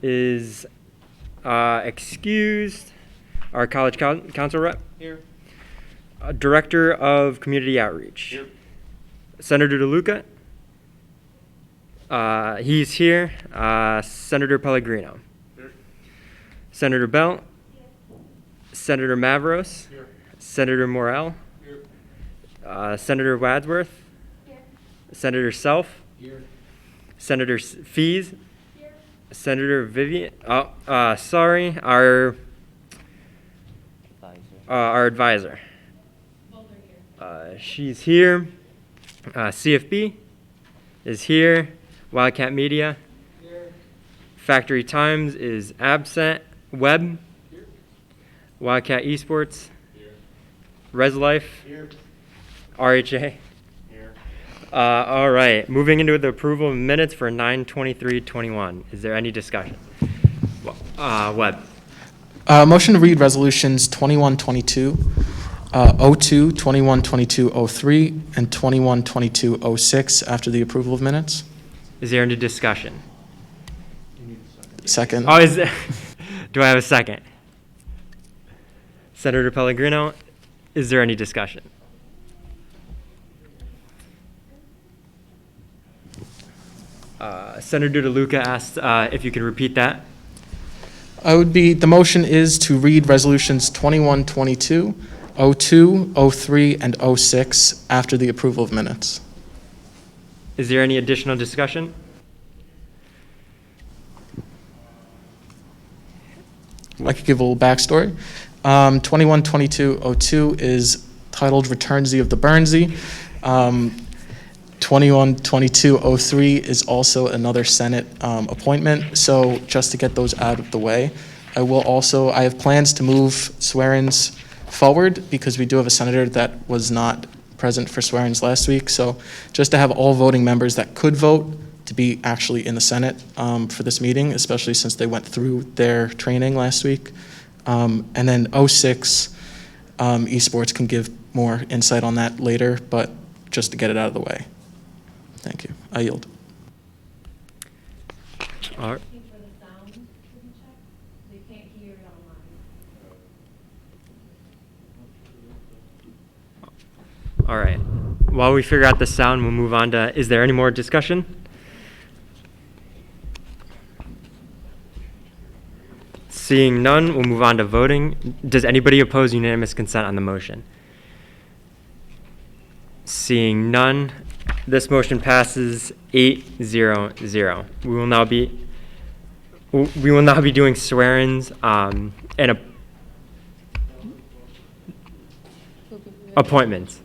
is excused. Our college council rep. Here. Director of Community Outreach. Here. Senator DeLuca. He's here. Senator Pellegrino. Here. Senator Bell. Here. Senator Mavros. Here. Senator Morrell. Here. Senator Wadsworth. Here. Senator Self. Here. Senator Fees. Here. Senator Vivian. Sorry, our advisor. Both are here. She's here. CFB is here. Wildcat Media. Here. Factory Times is absent. Web. Here. Wildcat Esports. Here. Res Life. Here. RHA. Here. All right. Moving into the approval of minutes for 9/23/21. Is there any discussion? Web. Motion to read resolutions 2122, 02, 2122, 03, and 2122, 06 after the approval of minutes. Is there any discussion? Second. Oh, is there, do I have a second? Senator Pellegrino, is there any discussion? Senator DeLuca asked if you could repeat that. The motion is to read resolutions 2122, 02, 03, and 06 after the approval of minutes. Is there any additional discussion? I could give a little backstory. 2122-02 is titled Returnsy of the Bernsey. 2122-03 is also another Senate appointment. So just to get those out of the way, I have plans to move swearings forward because we do have a senator that was not present for swearings last week. So just to have all voting members that could vote to be actually in the Senate for this meeting, especially since they went through their training last week. And then 06, esports can give more insight on that later, but just to get it out of the way. Thank you. I yield. All right. Looking for the sound to be checked. They can't hear it online. All right. While we figure out the sound, we'll move on to, is there any more discussion? Seeing none, we'll move on to voting. Does anybody oppose unanimous consent on the motion? Seeing none, this motion passes 8-0-0. We will now be doing swearings and appointments,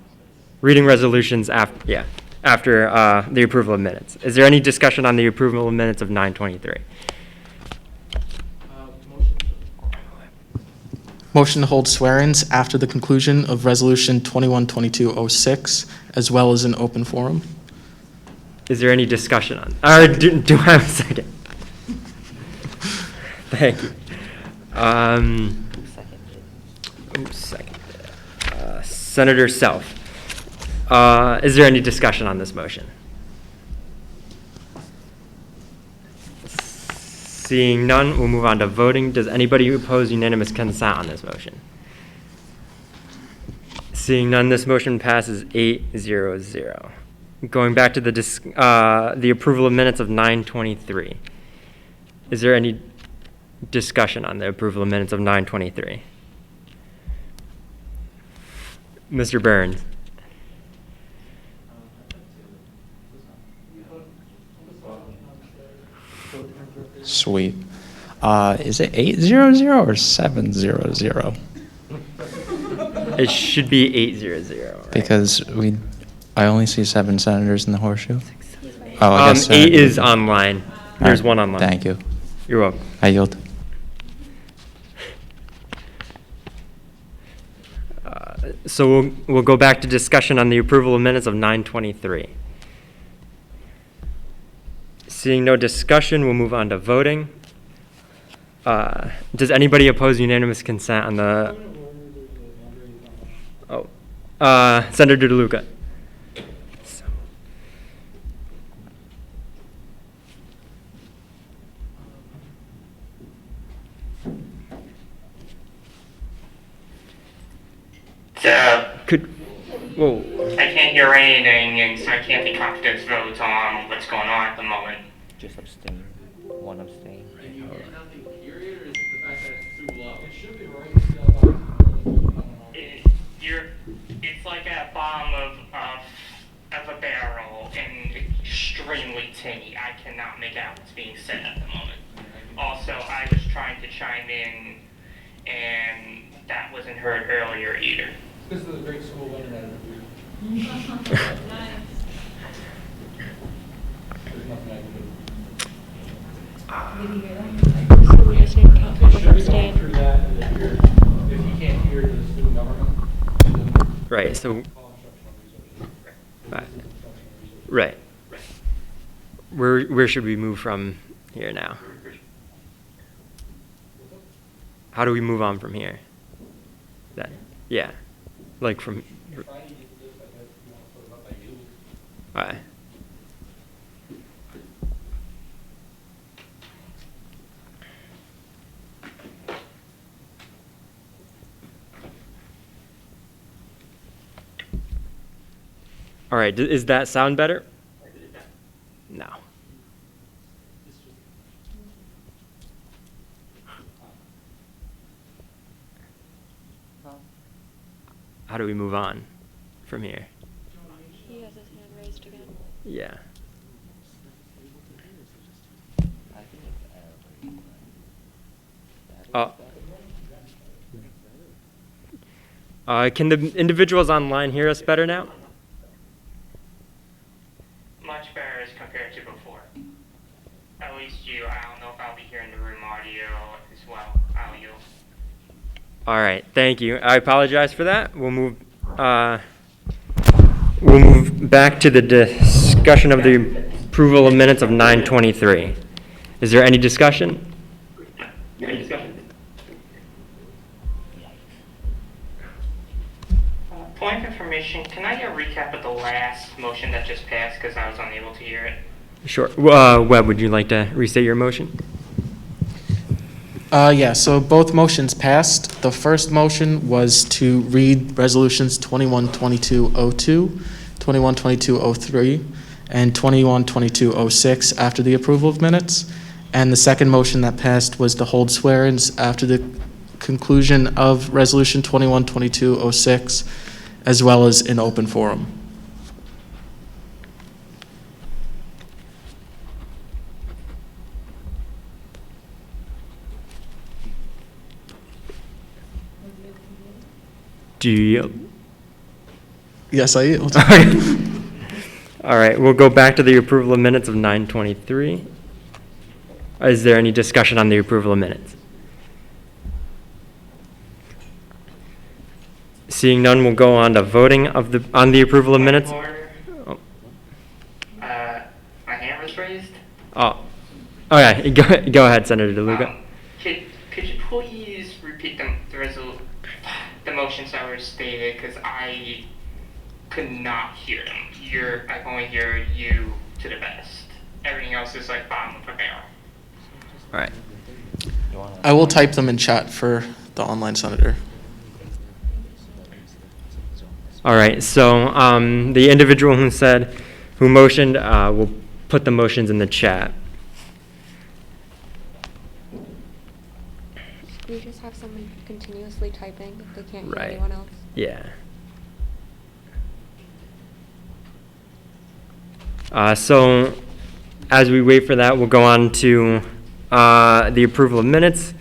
reading resolutions after the approval of minutes. Is there any discussion on the approval of minutes of 9/23? Motion to hold swearings after the conclusion of resolution 2122-06, as well as an open forum. Is there any discussion on? Or do I have a second? Thank you. Senator Self. Is there any discussion on this motion? Seeing none, we'll move on to voting. Does anybody oppose unanimous consent on this motion? Seeing none, this motion passes 8-0-0. Going back to the approval of minutes of 9/23. Is there any discussion on the approval of minutes of 9/23? Mr. Burns. Sweet. Is it 8-0-0 or 7-0-0? It should be 8-0-0. Right? Because I only see 7 senators in the horseshoe. Oh, I guess 8 is online. There's one online. Thank you. You're welcome. I yield. So we'll go back to discussion on the approval of minutes of 9/23. Seeing no discussion, we'll move on to voting. Does anybody oppose unanimous consent on the? Senator DeLuca. Whoa, I can't hear anything, and so I can't take confidence votes on what's going on at the moment. Just abstain. One abstain. Nothing period, or is it the fact that it's too low? It should be right. It's like at the bottom of a barrel and extremely tinny. I cannot make out what's being said at the moment. Also, I was trying to chime in, and that wasn't heard earlier either. This is a great school internet. Nice. There's nothing I can do. Did you hear that? So we just need to count It for should be going abstain. through that, and if you can't hear the student government, then right, so, call instructional resources. Right. This is instructional resources. right. Where should we move from here now? How do we move on from here? That, yeah, like from, Friday, you can just, I guess, if you want to put it up by you. alright. All right, is that sound better? No. How do we move on from here? He has his hand raised again. Yeah. Can the individuals online hear us better now? Much better as compared to before. At least I don't know if I'll be hearing the room audio as well. I'll yield. All right, thank you. I apologize for that. We'll move back to the discussion of the approval of minutes of 9:23. Is there any discussion? Any discussion? Point of information, can I get a recap of the last motion that just passed because I was unable to hear it? Sure. Webb, would you like to restate your motion? Yeah, so both motions passed. The first motion was to read resolutions 212202, 212203, and 212206 after the approval of minutes. And the second motion that passed was to hold swear-ins after the conclusion of resolution 212206, as well as in open forum. Do you yield? Yes, I yield. All right, we'll go back to the approval of minutes of 9:23. Is there any discussion on the approval of minutes? Seeing none, we'll go on to voting on the approval of minutes. Order. Oh, My hand was raised. oh, okay. Go ahead, Senator DeLuca. Could you please repeat the motions that were stated, because I could not hear them. I can only hear you to the best. Everything else is like bottom of a barrel. All right. I will type them in chat for the online senator. All right. So the individual who motioned will put the motions in the chat. Should we just have someone continuously typing if they can't hear Right. anyone else? Yeah. So as we wait for that, we'll go on to the approval of minutes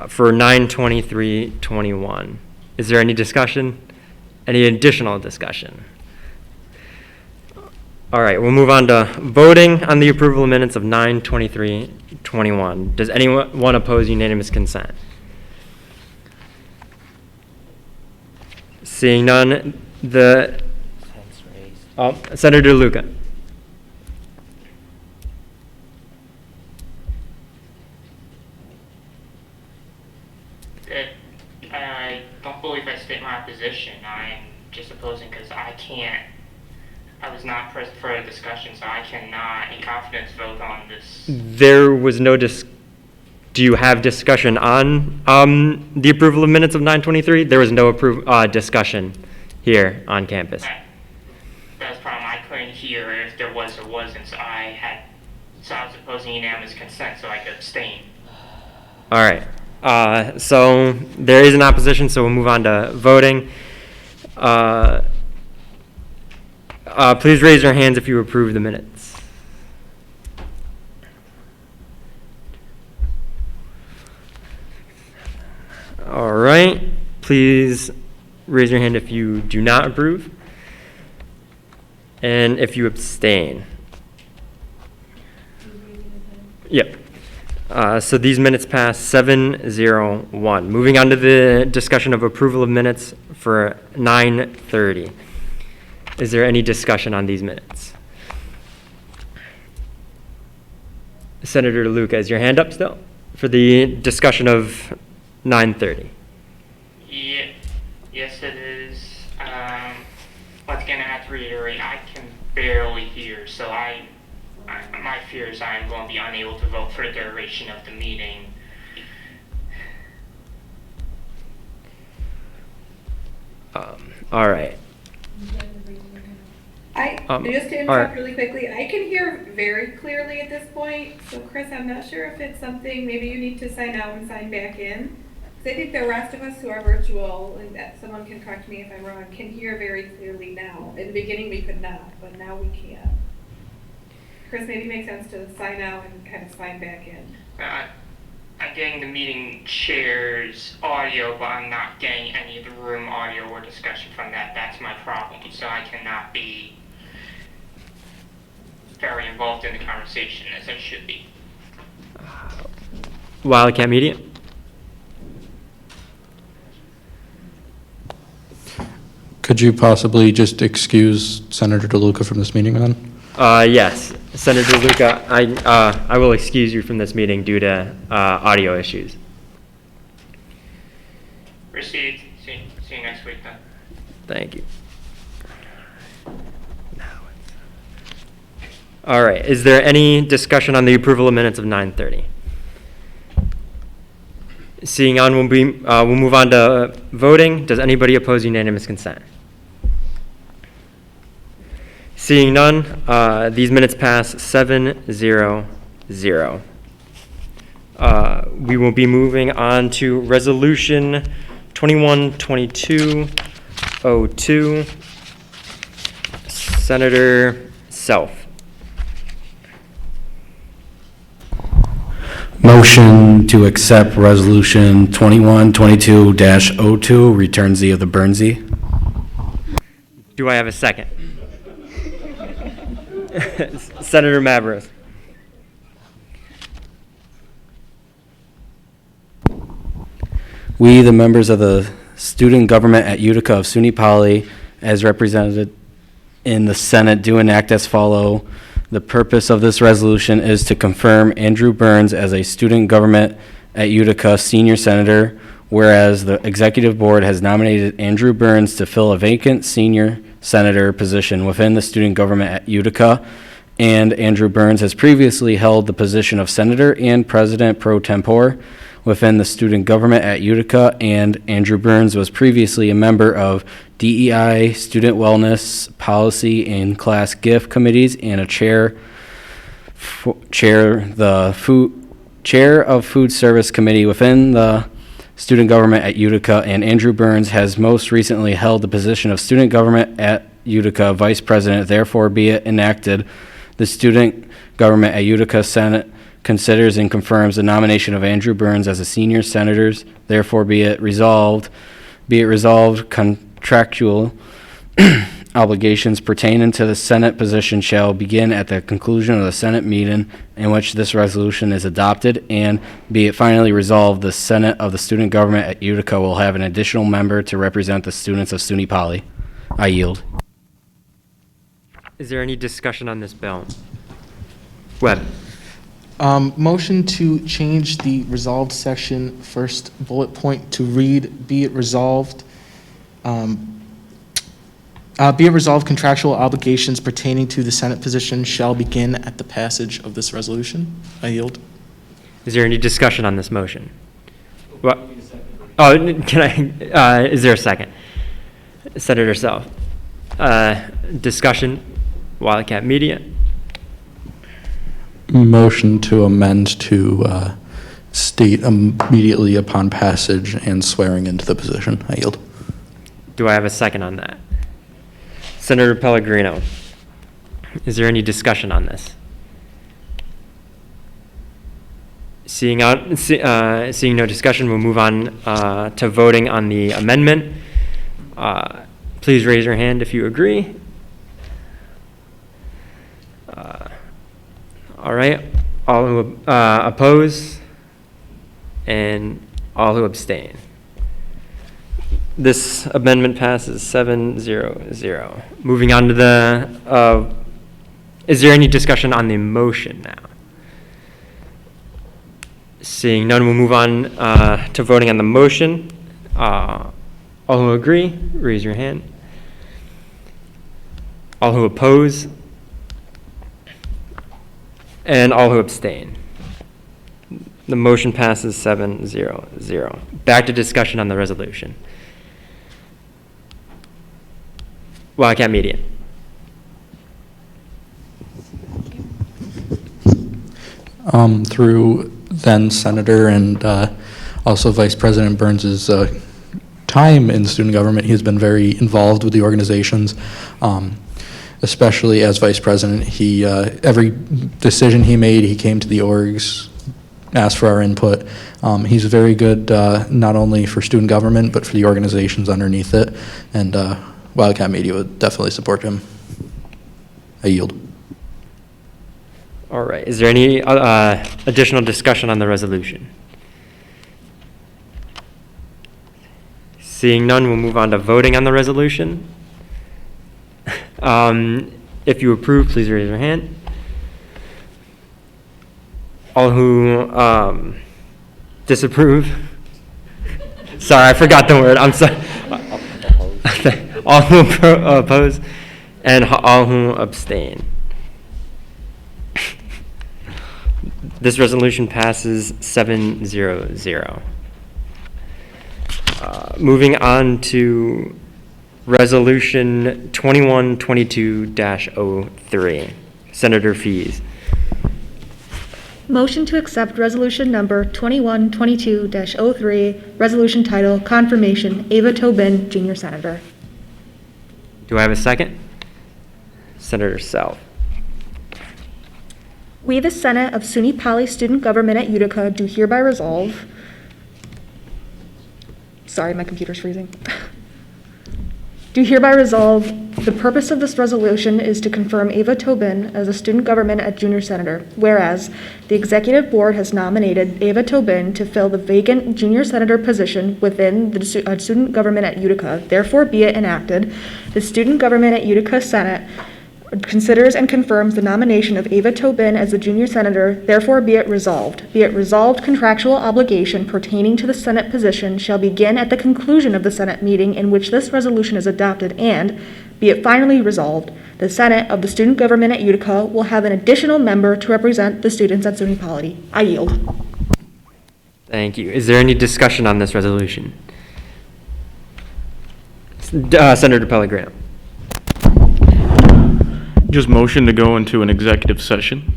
for 9:23:21. Is there any discussion? Any additional discussion? All right, we'll move on to voting on the approval of minutes of 9:23:21. Does anyone oppose unanimous consent? Seeing none, Senator DeLuca. I don't believe I state my opposition. I'm just opposing because I was not present for a discussion, so I cannot in confidence vote on this. There was no do you have discussion on the approval of minutes of 9:23? There was no discussion here on campus. That's the problem. I couldn't hear if there was or wasn't, so I was opposing unanimous consent, so I could abstain. All right. So there is an opposition, so we'll move on to voting. Please raise your hands if you approve the minutes. All right. Please raise your hand if you do not approve and if you abstain. Yep. So these minutes pass 7-0-1. Moving on to the discussion of approval of minutes for 9:30. Is there any discussion on these minutes? Senator Luca, is your hand up still for the discussion of 9:30? Yeah, yes it is. Once again, I have to reiterate, I can barely hear, so my fear is I'm going to be unable to vote for the duration of the meeting. All right. Just to all interrupt right. really quickly, I can hear very clearly at this point, so Chris, I'm not sure if it's something, maybe you need to sign out and sign back in. Because I think the rest of us who are virtual, and that someone can correct me if I'm wrong, can hear very clearly now. In the beginning we could not, but now we can. Chris, maybe it makes sense to sign out and kind of sign back in. I'm getting the meeting chair's audio, but I'm not getting any of the room audio or discussion from that. That's my problem, so I cannot be very involved in the conversation as I should be. Wildcat Media. Could you possibly just excuse Senator DeLuca from this meeting then? Yes, Senator Luca, I will excuse you from this meeting due to audio issues. Received. See you next week then. Thank you. All right, is there any discussion on the approval of minutes of 9:30? Seeing none, we'll move on to voting. Does anybody oppose unanimous consent? Seeing none, these minutes pass 7-0-0. We will be moving on to Resolution 2122-02. Senator Self. Motion to accept Resolution 2122-02, Return Z of the Bernsey. Do I have a second? Senator Mavros. We, the members of the student government at Utica of SUNY Poly, as represented in the Senate, do enact as follow. The purpose of this resolution is to confirm Andrew Burns as a student government at Utica senior senator, whereas the executive board has nominated Andrew Burns to fill a vacant senior senator position within the student government at Utica, and Andrew Burns has previously held the position of senator and president pro tempore within the student government at Utica, and Andrew Burns was previously a member of DEI, student wellness, policy, and class gift committees, and a chair of food service committee within the student government at Utica, and Andrew Burns has most recently held the position of student government at Utica vice president. Therefore, be it enacted, the student government at Utica Senate considers and confirms the nomination of Andrew Burns as a senior senator. Therefore, be it resolved, contractual obligations pertaining to the Senate position shall begin at the conclusion of the Senate meeting in which this resolution is adopted, and be it finally resolved, the Senate of the student government at Utica will have an additional member to represent the students of SUNY Poly. I yield. Is there any discussion on this bill? Webb. Motion to change the resolved section, first bullet point, to read, be it resolved contractual obligations pertaining to the Senate position shall begin at the passage of this resolution. I yield. Is there any discussion on this motion? What? Oh, can I, is there a second? Senator Self. Discussion, Wildcat Media. Motion to amend to state immediately upon passage and swearing into the position. I yield. Do I have a second on that? Senator Pellegrino. Is there any discussion on this? Seeing no discussion, we'll move on to voting on the amendment. Please raise your hand if you agree. All right, all who oppose and all who abstain. This amendment passes 7-0-0. Moving on to the, is there any discussion on the motion now? Seeing none, we'll move on to voting on the motion. All who agree, raise your hand. All who oppose, and all who abstain. The motion passes 7-0-0. Back to discussion on the resolution. Wildcat Media. Through then Senator and also Vice President Burns's time in student government, he has been very involved with the organizations, especially as Vice President. He every decision he made, he came to the orgs, asked for our input. He's very good not only for student government, but for the organizations underneath it, and Wildcat Media would definitely support him. I yield. All right, is there any additional discussion on the resolution? Seeing none, we'll move on to voting on the resolution. If you approve, please raise your hand. All who disapprove, sorry, I forgot the word, I'm sorry. All who oppose and all who abstain. This resolution passes 7-0-0. Moving on to Resolution 2122-03. Senator Fees. Motion to accept resolution number 2122-03, resolution title Confirmation, Ava Tobin, Junior Senator. Do I have a second? Senator Self. We, the Senate of SUNY Poly Student Government at Utica, do hereby resolve. Sorry, my computer's freezing. Do hereby resolve the purpose of this resolution is to confirm Ava Tobin as a student government at Junior Senator, whereas the Executive Board has nominated Ava Tobin to fill the vacant Junior Senator position within the student government at Utica. Therefore, be it enacted, the student government at Utica Senate considers and confirms the nomination of Ava Tobin as the junior senator. Therefore, be it resolved. Be it resolved, contractual obligation pertaining to the Senate position shall begin at the conclusion of the Senate meeting in which this resolution is adopted, and be it finally resolved, the Senate of the student government at Utica will have an additional member to represent the students at SUNY Poly. I yield. Thank you. Is there any discussion on this resolution? Senator Pellegrino. Just motion to go into an executive session.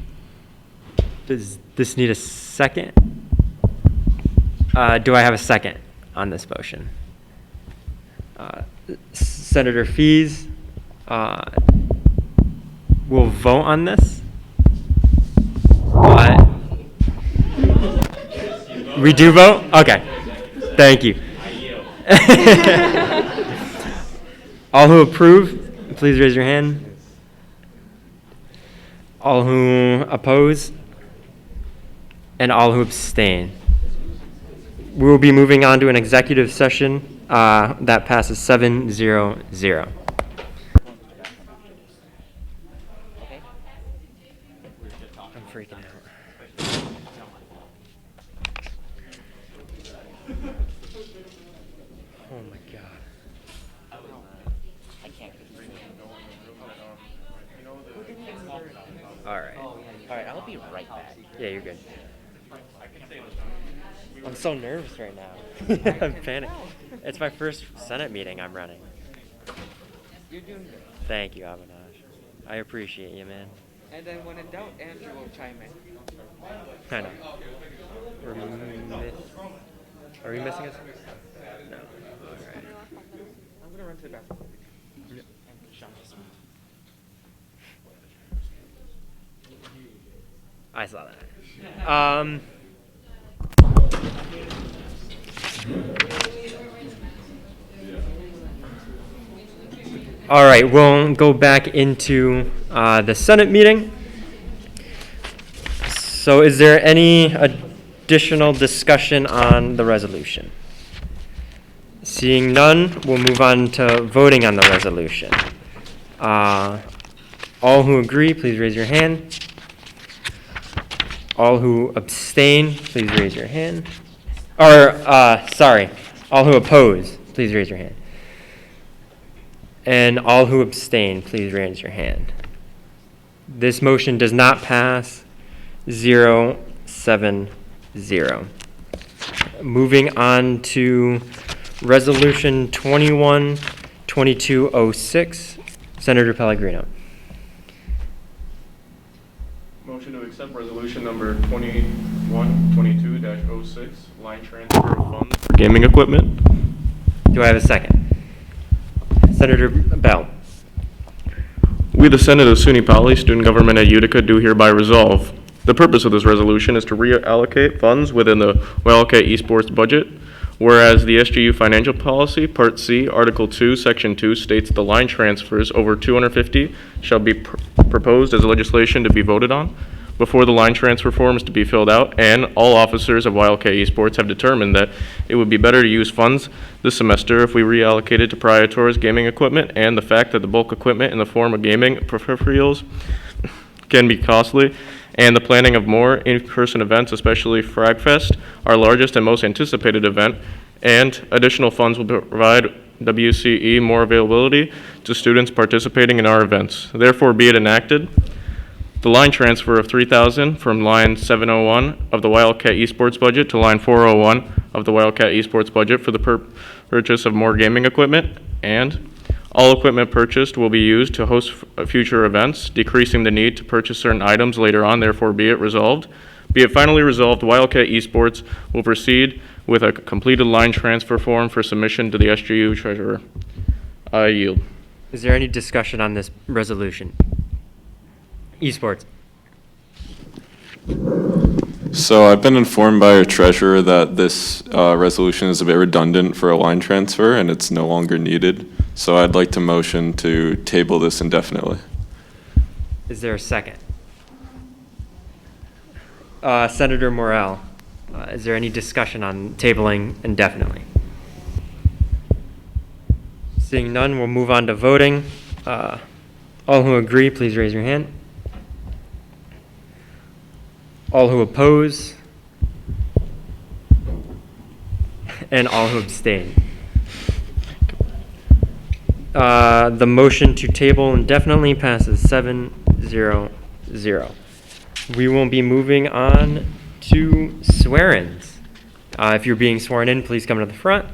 Does this need a second? Do I have a second on this motion? Senator Fees, will vote on this? We do vote? Okay. Thank you. All who approve, please raise your hand. All who oppose, and all who abstain. We will be moving on to an executive session that passes 7-0-0. I'm freaking out. Oh my God. All right. All right, I'll be right back. Yeah, you're good. I'm so nervous right now. I'm panicking. It's my first Senate meeting I'm running. You're doing good. Thank you, Avinash. I appreciate you, man. And then when in doubt, Andrew will chime in. I know. Are we missing us? No. Alright. I'm gonna run to the bathroom. I saw that. All right, we'll go back into the Senate meeting. So is there any additional discussion on the resolution? Seeing none, we'll move on to voting on the resolution. All who agree, please raise your hand. All who abstain, please raise your hand. Or, all who oppose, please raise your hand. And all who abstain, please raise your hand. This motion does not pass. 0-7-0. Moving on to Resolution 21-2206, Senator Pellegrino. Motion to accept resolution number 2122-06, line transfer of funds for gaming equipment. Do I have a second? Senator Bell. We, the Senate of SUNY Poly, student government at Utica, do hereby resolve. The purpose of this resolution is to reallocate funds within the Wildcat Esports budget, whereas the SGU Financial Policy, Part C, Article 2, Section 2 states the line transfers over $250 shall be proposed as legislation to be voted on before the line transfer form is to be filled out, and all officers of Wildcat Esports have determined that it would be better to use funds this semester if we reallocated to prioritize gaming equipment, and the fact that the bulk equipment in the form of gaming peripherals can be costly, and the planning of more in-person events, especially FragFest, our largest and most anticipated event, and additional funds will provide WCE more availability to students participating in our events. Therefore, be it enacted, the line transfer of $3,000 from line 701 of the Wildcat Esports budget to line 401 of the Wildcat Esports budget for the purchase of more gaming equipment, and all equipment purchased will be used to host future events, decreasing the need to purchase certain items later on. Therefore, be it resolved. Be it finally resolved, Wildcat Esports will proceed with a completed line transfer form for submission to the SGU treasurer. I yield. Is there any discussion on this resolution? Esports. So I've been informed by our treasurer that this resolution is a bit redundant for a line transfer and it's no longer needed. So I'd like to motion to table this indefinitely. Is there a second? Senator Morrell, is there any discussion on tabling indefinitely? Seeing none, we'll move on to voting. All who agree, please raise your hand. All who oppose, and all who abstain. The motion to table indefinitely passes 7-0-0. We will be moving on to swear-ins. If you're being sworn in, please come to the front.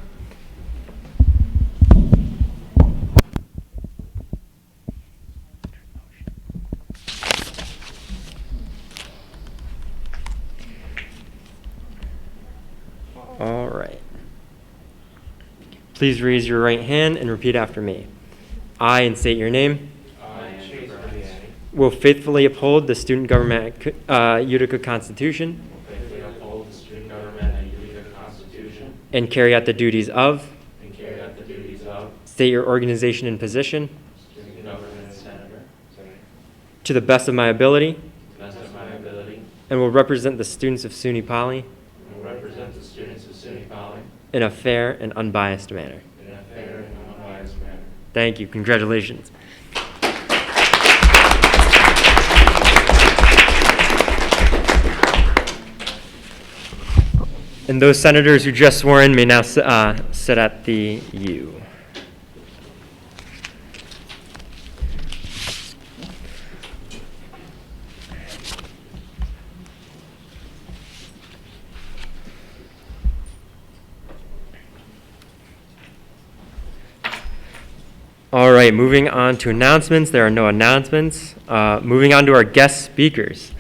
All right. Please raise your right hand and repeat after me. I, and state your name, will faithfully uphold the student government Utica Constitution and carry out the duties of state your organization and position to the best of my ability and will represent the students of SUNY Poly in a fair and unbiased manner. Thank you. Congratulations. And those senators who just swore in may now sit at the U. All right, moving on to announcements. There are no announcements. Moving on to our guest speakers.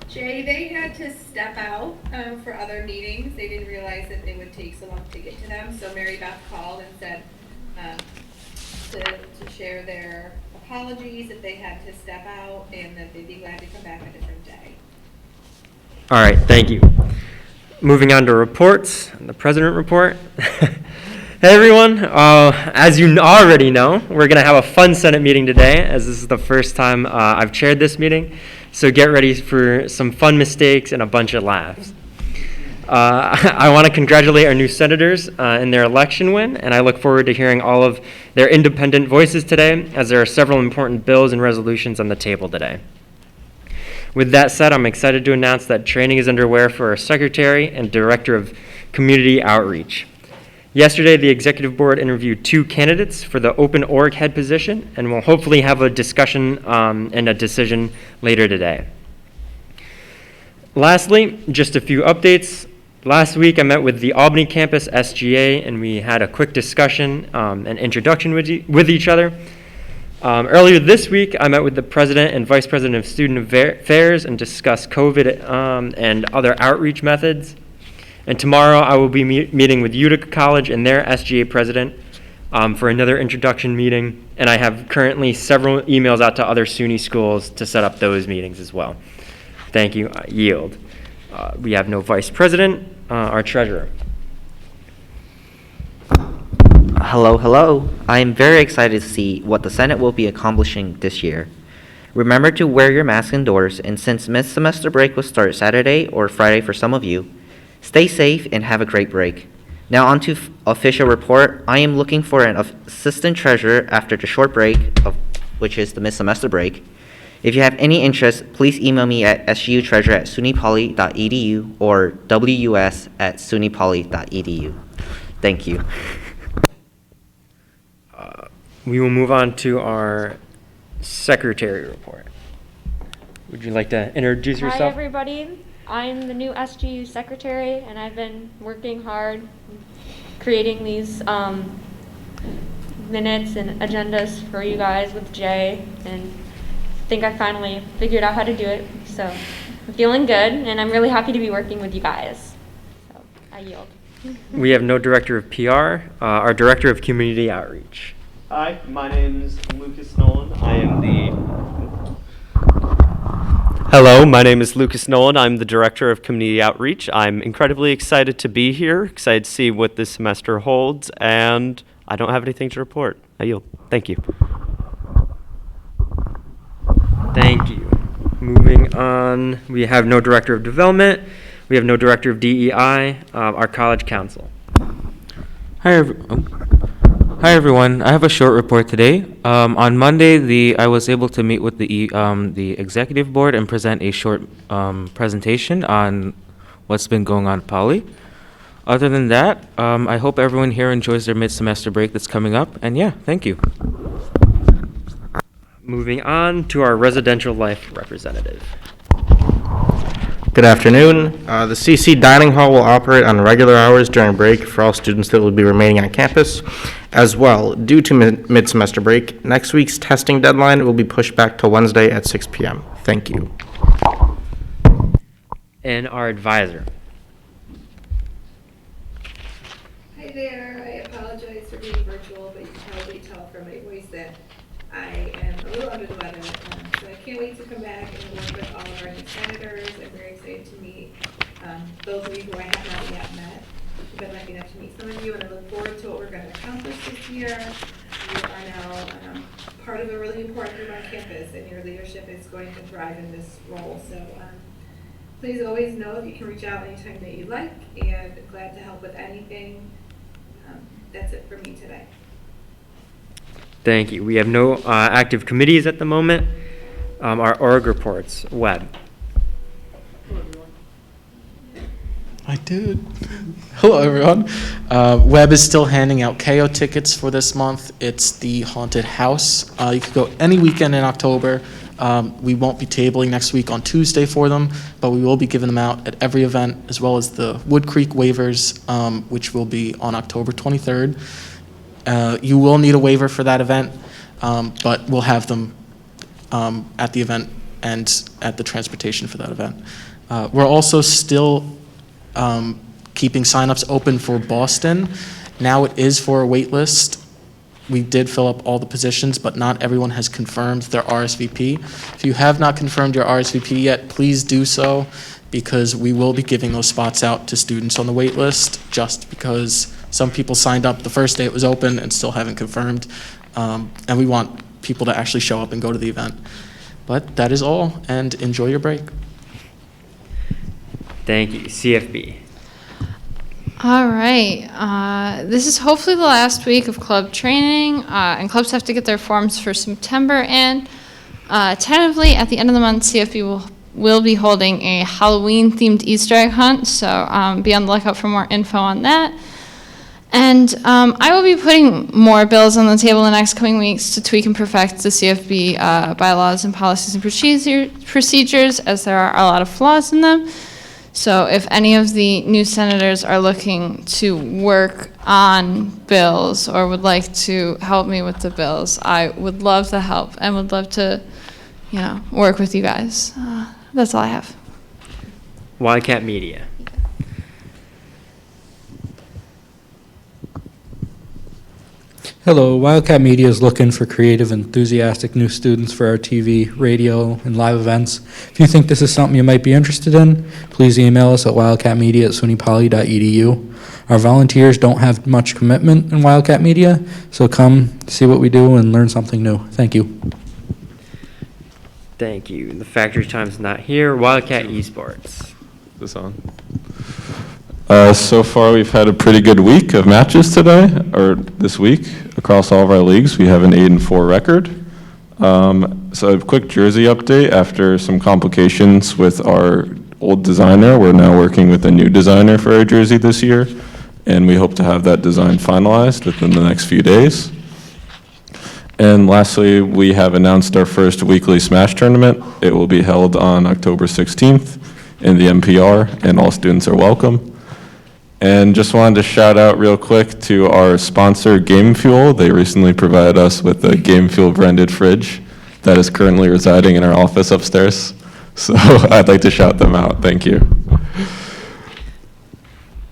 Jay, they had to step out for other meetings. They didn't realize that they would take so long to get to them. So Mary Beth called and said to share their apologies that they had to step out and that they'd be glad to come back a different day. All right, thank you. Moving on to reports, the president report. Hey everyone, as you already know, we're going to have a fun Senate meeting today, as this is the first time I've chaired this meeting. So get ready for some fun mistakes and a bunch of laughs. I want to congratulate our new senators in their election win, and I look forward to hearing all of their independent voices today, as there are several important bills and resolutions on the table today. With that said, I'm excited to announce that training is underway for our Secretary and Director of Community Outreach. Yesterday, the Executive Board interviewed 2 candidates for the open org head position, and we'll hopefully have a discussion and a decision later today. Lastly, just a few updates. Last week, I met with the Albany campus SGA, and we had a quick discussion and introduction with each other. Earlier this week, I met with the President and Vice President of Student Affairs and discussed COVID and other outreach methods. And tomorrow, I will be meeting with Utica College and their SGA President for another introduction meeting. And I have currently several emails out to other SUNY schools to set up those meetings as well. Thank you. I yield. We have no Vice President, our Treasurer. Hello. I am very excited to see what the Senate will be accomplishing this year. Remember to wear your mask indoors, and since mid-semester break will start Saturday or Friday for some of you, stay safe and have a great break. Now on to official report. I am looking for an assistant treasurer after the short break, which is the mid-semester break. If you have any interest, please email me at sgutreasurer@sunypoly.edu or wus@sunypoly.edu. Thank you. We will move on to our Secretary report. Would you like to introduce yourself? Hi, everybody. I'm the new SGU Secretary, and I've been working hard creating these minutes and agendas for you guys with Jay, and I think I finally figured out how to do it. So I'm feeling good, and I'm really happy to be working with you guys. So I yield. We have no Director of PR, our Director of Community Outreach. Hi, my name is Lucas Nolan. Hello, my name is Lucas Nolan. I'm the Director of Community Outreach. I'm incredibly excited to be here, excited to see what this semester holds, and I don't have anything to report. I yield. Thank you. Thank you. Moving on, we have no Director of Development. We have no Director of DEI, our College Council. Hi everyone. I have a short report today. On Monday, I was able to meet with the executive board and present a short presentation on what's been going on at Poly. Other than that, I hope everyone here enjoys their mid-semester break that's coming up. And yeah, thank you. Moving on to our residential life representative. Good afternoon. The CC Dining Hall will operate on regular hours during break for all students that will be remaining on campus. As well, due to mid-semester break, next week's testing deadline will be pushed back to Wednesday at 6 p.m. Thank you. And our advisor. Hi there. I apologize for being virtual, but you can probably tell from my voice that I am a little under the weather. So I can't wait to come back and work with all of our new senators. I'm very excited to meet those of you who I have not yet met. I've been lucky enough to meet some of you, and I look forward to what we're going to accomplish this year. You are now part of a really important group on campus, and your leadership is going to thrive in this role. So please always know that you can reach out anytime that you like, and glad to help with anything. That's it for me today. Thank you. We have no active committees at the moment. Our org reports. Web. I did. Hello, everyone. Web is still handing out KO tickets for this month. It's the haunted house. You could go any weekend in October. We won't be tabling next week on Tuesday for them, but we will be giving them out at every event, as well as the Wood Creek waivers, which will be on October 23rd. You will need a waiver for that event, but we'll have them at the event and at the transportation for that event. We're also still keeping signups open for Boston. Now it is for a wait list. We did fill up all the positions, but not everyone has confirmed their RSVP. If you have not confirmed your RSVP yet, please do so, because we will be giving those spots out to students on the wait list, just because some people signed up the first day it was open and still haven't confirmed. And we want people to actually show up and go to the event. But that is all, and enjoy your break. Thank you. CFB. All right. This is hopefully the last week of club training, and clubs have to get their forms for September. And tentatively, at the end of the month, CFB will be holding a Halloween-themed Easter egg hunt. So be on the lookout for more info on that. And I will be putting more bills on the table in the next coming weeks to tweak and perfect the CFB bylaws and policies and procedures, as there are a lot of flaws in them. So if any of the new senators are looking to work on bills or would like to help me with the bills, I would love the help and would love to, work with you guys. That's all I have. Wildcat Media. Hello, Wildcat Media is looking for creative, enthusiastic new students for our TV, radio, and live events. If you think this is something you might be interested in, please email us at wildcatmedia@sunypoly.edu. Our volunteers don't have much commitment in Wildcat Media, so come see what we do and learn something new. Thank you. Thank you. The factory time's not here. Wildcat Esports. Is this on? So far, we've had a pretty good week of matches today, or this week, across all of our leagues. We have an 8-4 record. So a quick jersey update. After some complications with our old designer, we're now working with a new designer for our jersey this year, and we hope to have that design finalized within the next few days. And lastly, we have announced our first weekly Smash tournament. It will be held on October 16th in the MPR, and all students are welcome. And just wanted to shout out real quick to our sponsor, Game Fuel. They recently provided us with a Game Fuel branded fridge that is currently residing in our office upstairs. So I'd like to shout them out. Thank you.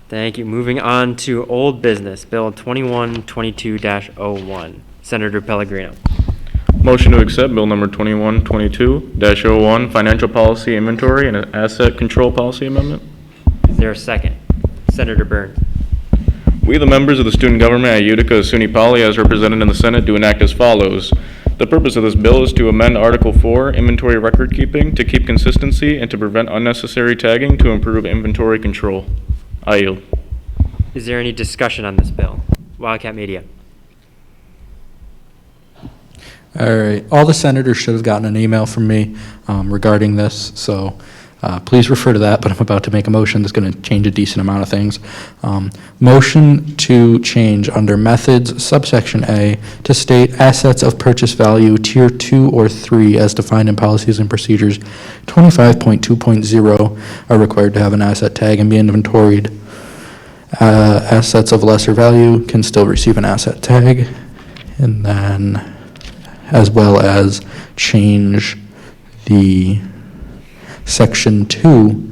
Thank you. Moving on to old business, Bill 2122-01. Senator Pellegrino. Motion to accept Bill number 2122-01, Financial Policy Inventory and Asset Control Policy Amendment. Is there a second? Senator Byrne. We, the members of the student government at Utica SUNY Poly, as represented in the Senate, do enact as follows. The purpose of this bill is to amend Article 4, Inventory Record Keeping, to keep consistency and to prevent unnecessary tagging to improve inventory control. I yield. Is there any discussion on this bill? Wildcat Media. All right. All the senators should have gotten an email from me regarding this, so please refer to that, but I'm about to make a motion that's going to change a decent amount of things. Motion to change under methods, subsection A, to state assets of purchase value, tier 2 or 3, as defined in policies and procedures 25.2.0, are required to have an asset tag and be inventoried. Assets of lesser value can still receive an asset tag. And then, as well as change the section 2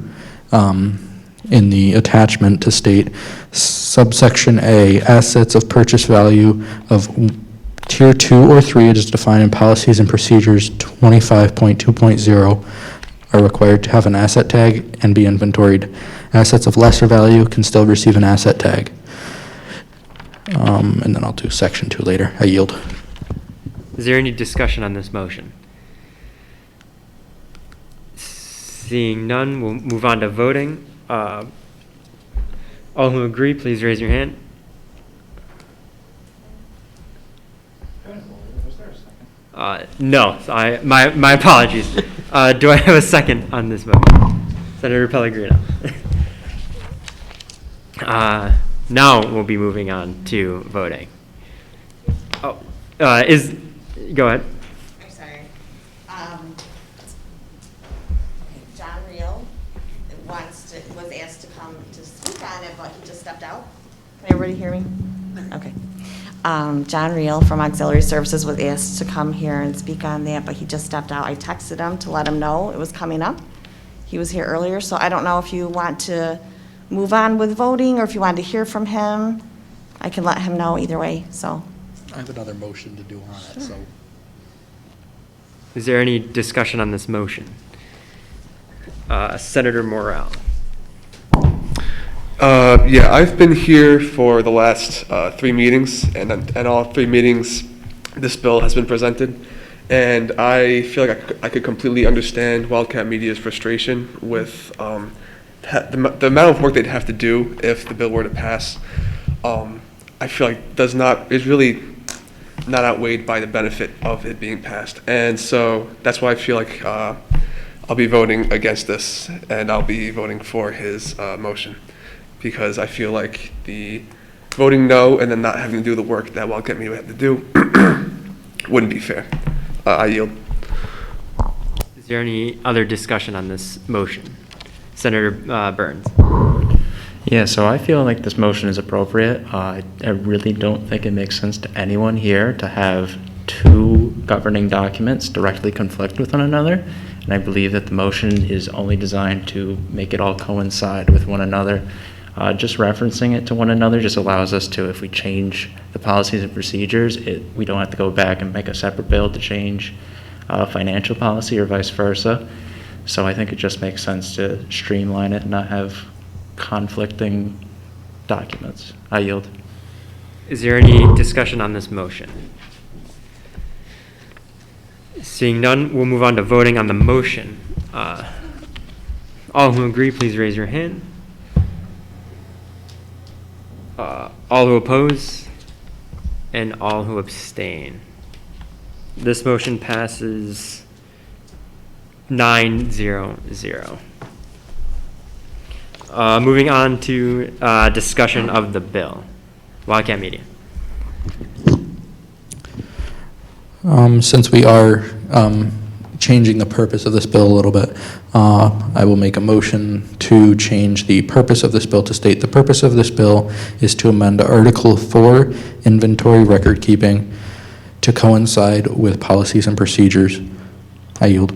in the attachment to state subsection A, assets of purchase value of tier 2 or 3 as defined in policies and procedures 25.2.0 are required to have an asset tag and be inventoried. Assets of lesser value can still receive an asset tag. And then I'll do section 2 later. I yield. Is there any discussion on this motion? Seeing none, we'll move on to voting. All who agree, please raise your hand. No, my apologies. Do I have a second on this motion? Senator Pellegrino. Now we'll be moving on to voting. Go ahead. I'm sorry. speak on it, but he just stepped out. Can everybody hear me? Okay. John Reel from Auxiliary Services was asked to come here and speak on that, but he just stepped out. I texted him to let him know it was coming up. He was here earlier, so I don't know if you want to move on with voting or if you want to hear from him. I can let him know either way, so. I have another motion to do on it, so. Is there any discussion on this motion? Senator Morrell. Yeah, I've been here for the last 3 meetings, and all 3 meetings, this bill has been presented. And I feel like I could completely understand Wildcat Media's frustration with the amount of work they'd have to do if the bill were to pass. I feel like is really not outweighed by the benefit of it being passed. And so that's why I feel like I'll be voting against this, and I'll be voting for his motion, because I feel like the voting no and then not having to do the work that Wildcat Media would have to do wouldn't be fair. I yield. Is there any other discussion on this motion? Senator Burns. Yeah, so I feel like this motion is appropriate. I really don't think it makes sense to anyone here to have 2 governing documents directly conflict with one another. And I believe that the motion is only designed to make it all coincide with one another. Just referencing it to one another just allows us to, if we change the policies and procedures, we don't have to go back and make a separate bill to change financial policy or vice versa. So I think it just makes sense to streamline it and not have conflicting documents. I yield. Is there any discussion on this motion? Seeing none, we'll move on to voting on the motion. All who agree, please raise your hand. All who oppose, and all who abstain. This motion passes 9-0-0. Moving on to discussion of the bill. Wildcat Media. Since we are changing the purpose of this bill a little bit, I will make a motion to change the purpose of this bill to state the purpose of this bill is to amend Article 4, Inventory Record Keeping, to coincide with policies and procedures. I yield.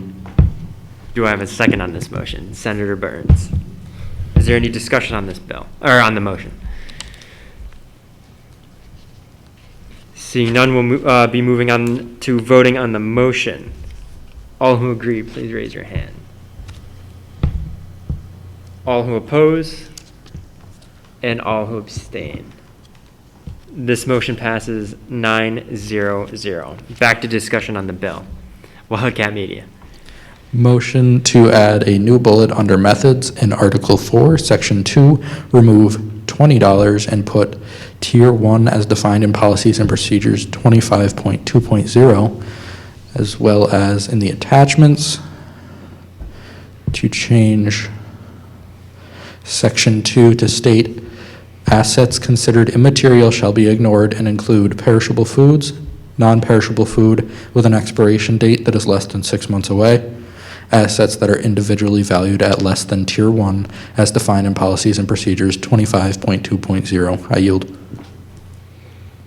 Do I have a second on this motion? Senator Burns. Is there any discussion on this bill, or on the motion? Seeing none, we'll be moving on to voting on the motion. All who agree, please raise your hand. All who oppose, and all who abstain. This motion passes 9-0-0. Back to discussion on the bill. Wildcat Media. Motion to add a new bullet under methods in Article 4, Section 2, remove $20 and put Tier 1 as defined in policies and procedures 25.2.0, as well as in the attachments to change Section 2 to state assets considered immaterial shall be ignored and include perishable foods, non-perishable food with an expiration date that is less than 6 months away, assets that are individually valued at less than Tier 1 as defined in policies and procedures 25.2.0. I yield.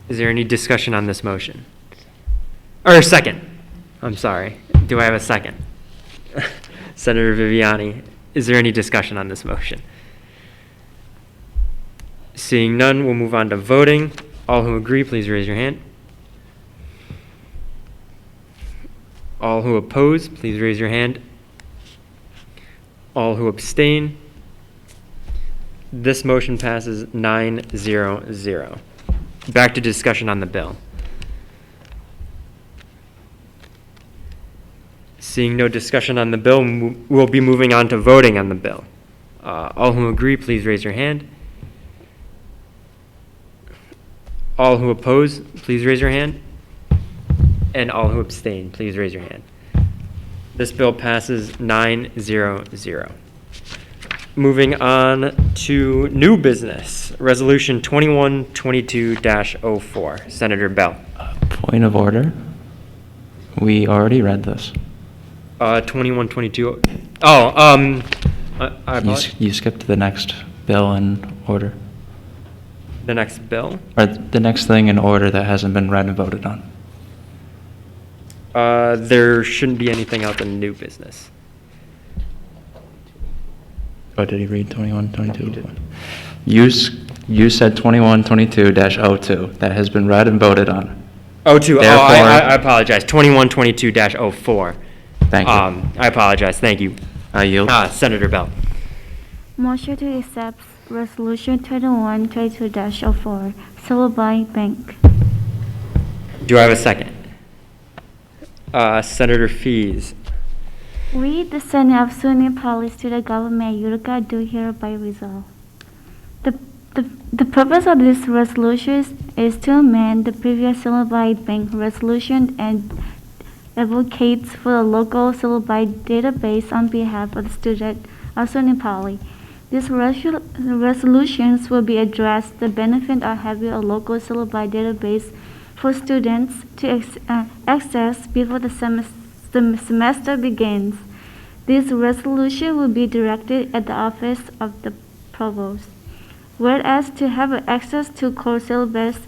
Is there any discussion on this motion? Or second? I'm sorry. Do I have a second? Senator Viviani, is there any discussion on this motion? Seeing none, we'll move on to voting. All who agree, please raise your hand. All who oppose, please raise your hand. All who abstain. This motion passes 9-0-0. Back to discussion on the bill. Seeing no discussion on the bill, we'll be moving on to voting on the bill. All who agree, please raise your hand. All who oppose, please raise your hand. And all who abstain, please raise your hand. This bill passes 9-0-0. Moving on to new business, Resolution 2122-04. Senator Bell. Point of order. We already read this. 2122. Oh, You skipped the next bill in order. The next bill? Or the next thing in order that hasn't been read and voted on. There shouldn't be anything else in new business. Oh, did he read 21, 22? You said 2122-02. That has been read and voted on. Oh, two. Therefore- I apologize. 2122-04. Thank you. I apologize. Thank you. I yield. Senator Bell. Motion to accept Resolution 2122-04, Silverby Bank. Do I have a second? Senator Fees. We, the Senate of SUNY Poly Student Government Utica, do hereby resolve. The purpose of this resolution is to amend the previous Silverby Bank resolution and advocates for the local Silverby database on behalf of the student of SUNY Poly. These resolutions will be addressed the benefit of having a local Silverby database for students to access before the semester begins. This resolution will be directed at the office of the provost. Whereas to have access to core syllabus,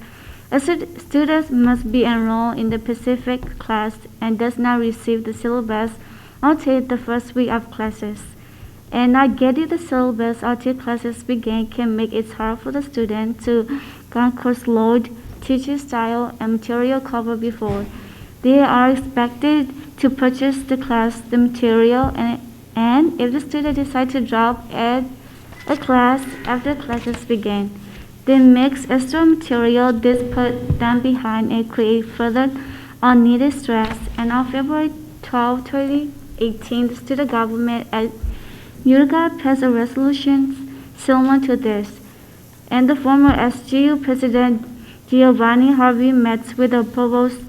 students must be enrolled in the Pacific class and does not receive the syllabus until the first week of classes. And not getting the syllabus until classes begin can make it hard for the student to gain course load, teaching style, and material cover before. They are expected to purchase the material, and if the student decides to drop at a class after classes begin, they mix extra material, this put them behind and create further unneeded stress. And on February 12, 2018, the student government at Utica passed a resolution similar to this, and the former SGU president Giovanni Harvey met with the provost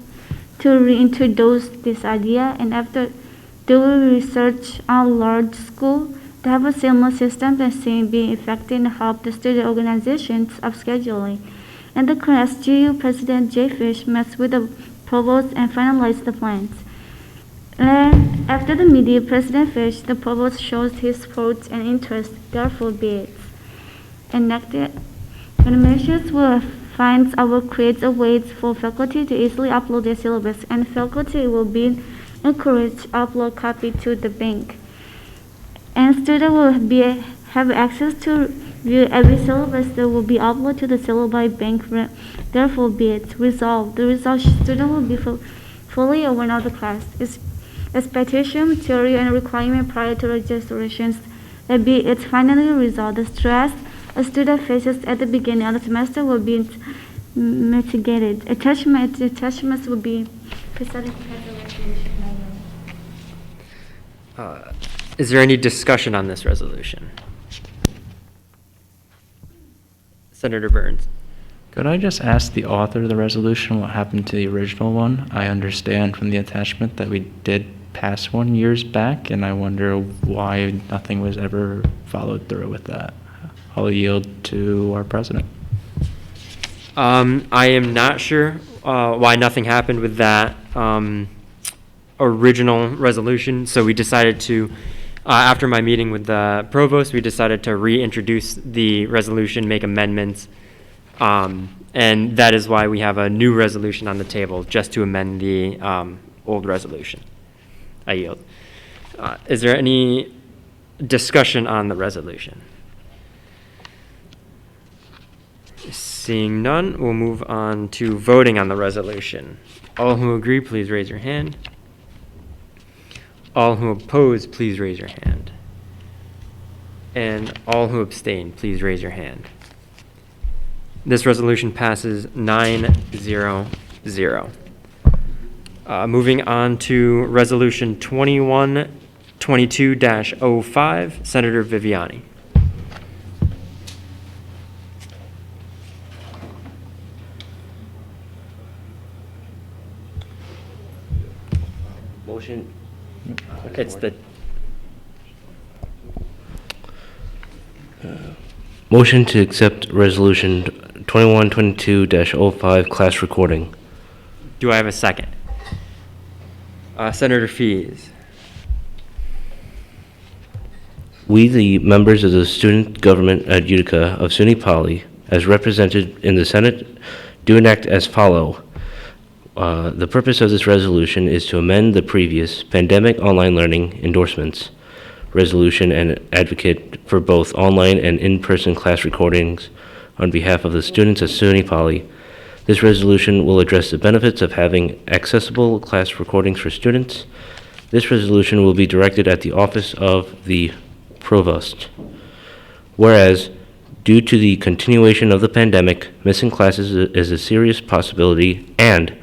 to reintroduce this idea, and after doing research on large schools that have a similar system that seem being effective in help the student organizations of scheduling. And the current SGU president Jay Fish met with the provost and finalized the plans. And after the meeting, President Fish, the provost, shows his support and interest, therefore be it enacted. Administrators will find or will create a way for faculty to easily upload their syllabus, and faculty will be encouraged to upload copy to the bank. And students will have access to view every syllabus that will be uploaded to the Silverby Bank. Therefore be it resolved. The result student will be fully aware of the class, its expectation, material, and requirement prior to registrations. And be it finally resolved. The stress a student faces at the beginning of the semester will be mitigated. Attachments will be presented as a resolution. Is there any discussion on this resolution? Senator Burns. Could I just ask the author of the resolution what happened to the original one? I understand from the attachment that we did pass one years back, and I wonder why nothing was ever followed through with that. I'll yield to our president. I am not sure why nothing happened with that original resolution, so we decided to, after my meeting with the provost, we decided to reintroduce the resolution, make amendments, and that is why we have a new resolution on the table, just to amend the old resolution. I yield. Is there any discussion on the resolution? Seeing none, we'll move on to voting on the resolution. All who agree, please raise your hand. All who oppose, please raise your hand. And all who abstain, please raise your hand. This resolution passes 9-0-0. Moving on to Resolution 2122-05, Senator Viviani. Motion. It's the Motion to accept Resolution 2122-05 class recording. Do I have a second? Senator Fees. We, the members of the student government at Utica of SUNY Poly, as represented in the Senate, do enact as follow. The purpose of this resolution is to amend the previous pandemic online learning endorsements resolution and advocate for both online and in-person class recordings on behalf of the students at SUNY Poly. This resolution will address the benefits of having accessible class recordings for students. This resolution will be directed at the office of the provost. Whereas, due to the continuation of the pandemic, missing classes is a serious possibility, and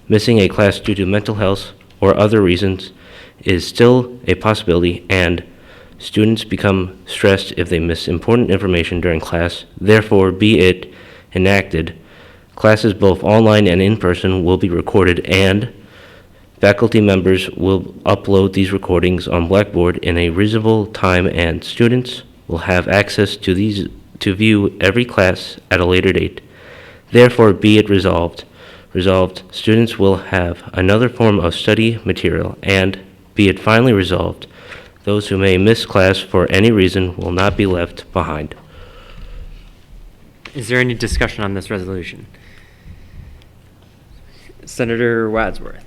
missing a class due to mental health or other reasons is still a possibility, and students become stressed if they miss important information during class. Therefore, be it enacted, classes both online and in person will be recorded, and faculty members will upload these recordings on Blackboard in a reasonable time, and students will have access to these to view every class at a later date. Therefore, be it resolved, students will have another form of study material, and be it finally resolved, those who may miss class for any reason will not be left behind. Is there any discussion on this resolution? Senator Wadsworth.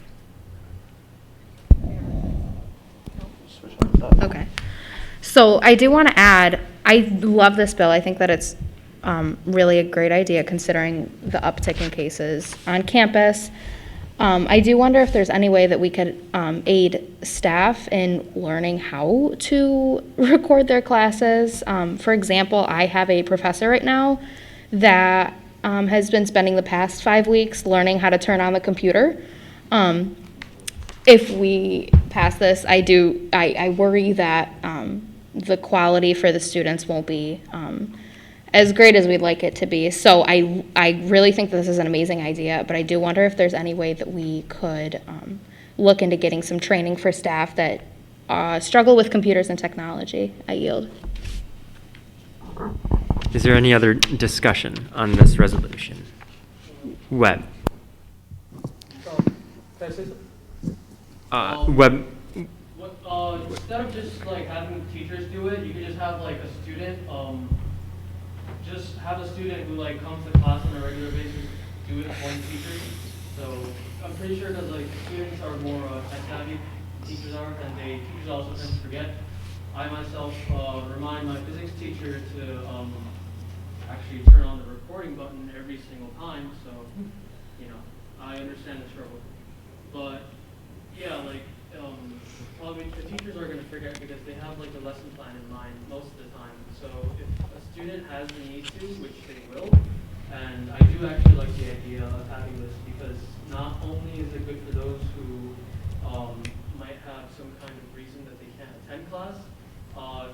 Okay. So I do want to add, I love this bill. I think that it's really a great idea considering the uptick in cases on campus. I do wonder if there's any way that we could aid staff in learning how to record their classes. For example, I have a professor right now that has been spending the past 5 weeks learning how to turn on the computer. If we pass this, I worry that the quality for the students won't be as great as we'd like it to be. So I really think this is an amazing idea, but I do wonder if there's any way that we could look into getting some training for staff that struggle with computers and technology. I yield. Is there any other discussion on this resolution? Webb. Webb. Instead of just like having teachers do it, you could just have like a student, just have a student who like comes to class on a regular basis do it for the teachers. So I'm pretty sure that like students are more tech savvy, teachers are, and teachers also tend to forget. I myself remind my physics teacher to actually turn on the recording button every single time. So I understand the struggle, but yeah, like. Probably the teachers are going to forget because they have like a lesson plan in mind most of the time. So if a student has the need to, which they will, and I do actually like the idea of having this because not only is it good for those who might have some kind of reason that they can't attend class,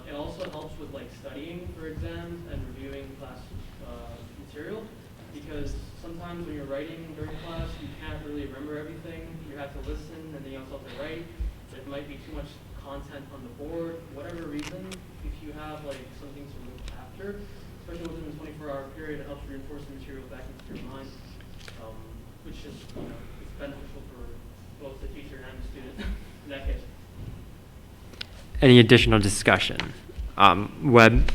it also helps with like studying for exams and reviewing class material because sometimes when you're writing during class, you can't really remember everything. You have to listen and then you also have to write. It might be too much content on the board, whatever reason, if you have like something to look after, especially within the 24-hour period, it helps reinforce the material back into your mind, which is, it's beneficial for both the teacher and the student in that case. Any additional discussion? Webb?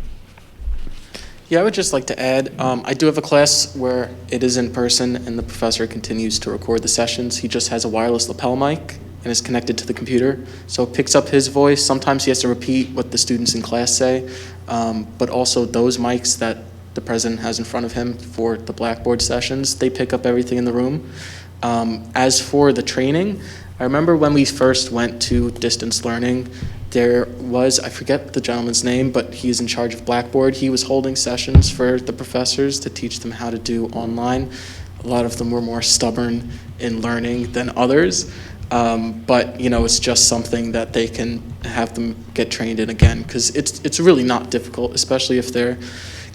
Yeah, I would just like to add, I do have a class where it is in person and the professor continues to record the sessions. He just has a wireless lapel mic and is connected to the computer. So it picks up his voice. Sometimes he has to repeat what the students in class say, but also those mics that the president has in front of him for the Blackboard sessions, they pick up everything in the room. As for the training, I remember when we first went to distance learning, there was, I forget the gentleman's name, but he's in charge of Blackboard. He was holding sessions for the professors to teach them how to do online. A lot of them were more stubborn in learning than others. But it's just something that they can have them get trained in again, because it's really not difficult, especially if their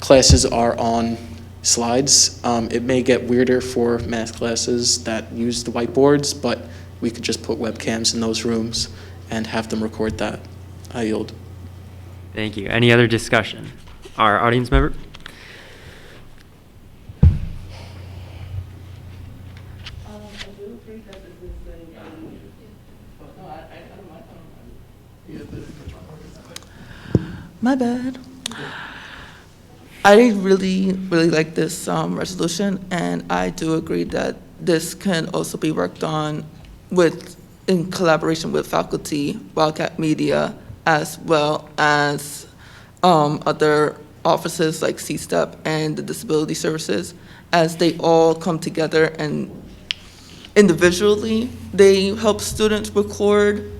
classes are on slides. It may get weirder for math classes that use the whiteboards, but we could just put webcams in those rooms and have them record that. I yield. Thank you. Any other discussion? Our audience member? My bad. I really like this resolution, and I do agree that this can also be worked on in collaboration with faculty, Wildcat Media, as well as other offices like C-STEP and the Disability Services, as they all come together and individually they help students record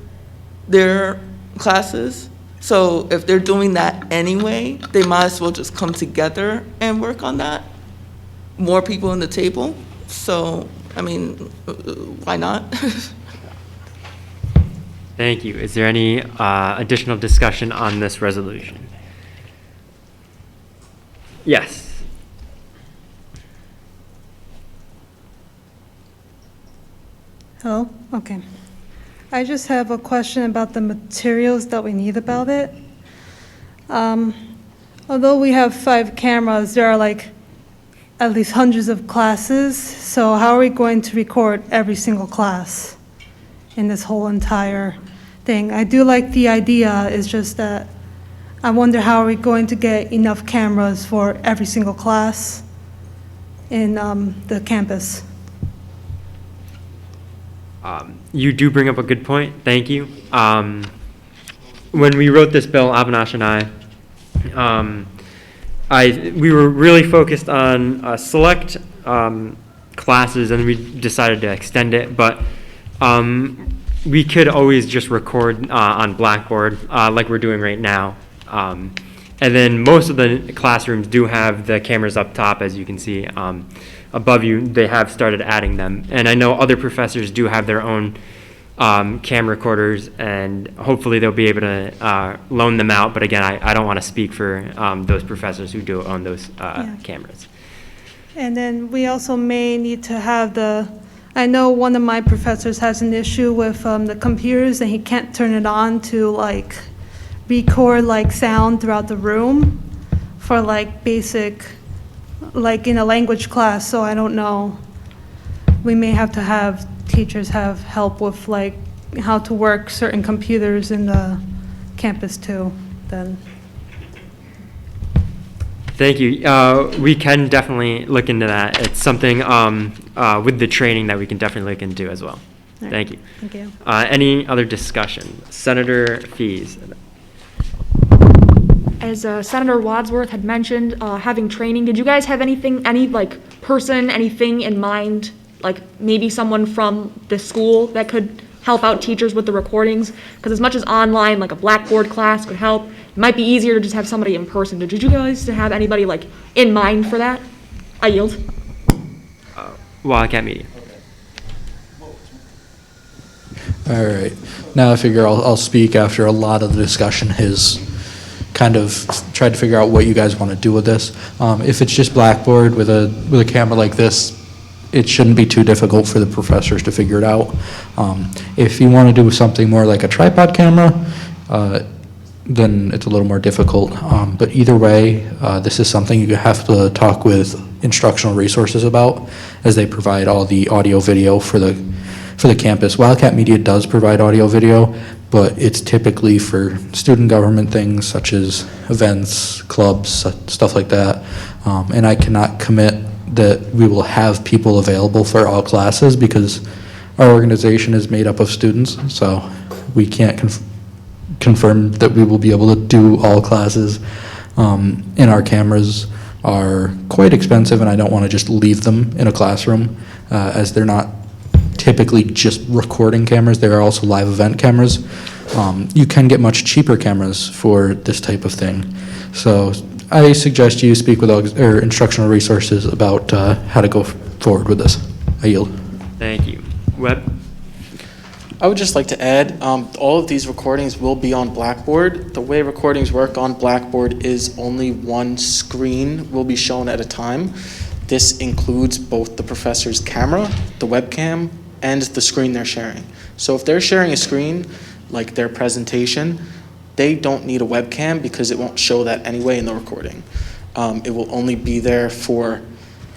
their classes. So if they're doing that anyway, they might as well just come together and work on that. More people on the table. So, I mean, why not? Thank you. Is there any additional discussion on this resolution? Yes. Hello? Okay. I just have a question about the materials that we need about it. Although we have 5 cameras, there are like at least hundreds of classes. So how are we going to record every single class in this whole entire thing? I do like the idea, it's just that I wonder how are we going to get enough cameras for every single class in the campus. You do bring up a good point. Thank you. When we wrote this bill, Avinash and we were really focused on select classes, and we decided to extend it. But we could always just record on Blackboard like we're doing right now. And then most of the classrooms do have the cameras up top, as you can see. Above you, they have started adding them. And I know other professors do have their own camera recorders, and hopefully they'll be able to loan them out. But again, I don't want to speak for those professors who do own those cameras. And then we also may need to have I know one of my professors has an issue with the computers, and he can't turn it on to like record like sound throughout the room for like basic, like in a language class. So I don't know. We may have to have teachers have help with like how to work certain computers in the campus too then. Thank you. We can definitely look into that. It's something with the training that we can definitely look into as well. Right. Thank you. Thank you. Any other discussion? Senator Fees. As Senator Wadsworth had mentioned, having training, did you guys have any like person, anything in mind, like maybe someone from the school that could help out teachers with the recordings? Because as much as online, like a Blackboard class could help, it might be easier to just have somebody in person. Did you guys have anybody like in mind for that? I yield. Wildcat Media. All right. Now I figure I'll speak after a lot of the discussion has kind of tried to figure out what you guys want to do with this. If it's just Blackboard with a camera like this, it shouldn't be too difficult for the professors to figure it out. If you want to do something more like a tripod camera, then it's a little more difficult. But either way, this is something you have to talk with instructional resources about, as they provide all the audio video for the campus. Wildcat Media does provide audio video, but it's typically for student government things such as events, clubs, stuff like that. And I cannot commit that we will have people available for all classes because our organization is made up of students, so we can't confirm that we will be able to do all classes. And our cameras are quite expensive, and I don't want to just leave them in a classroom as they're not typically just recording cameras. There are also live event cameras. You can get much cheaper cameras for this type of thing. So I suggest you speak with instructional resources about how to go forward with this. I yield. Thank you. Webb? I would just like to add, all of these recordings will be on Blackboard. The way recordings work on Blackboard is only one screen will be shown at a time. This includes both the professor's camera, the webcam, and the screen they're sharing. So if they're sharing a screen, like their presentation, they don't need a webcam because it won't show that anyway in the recording. It will only be there for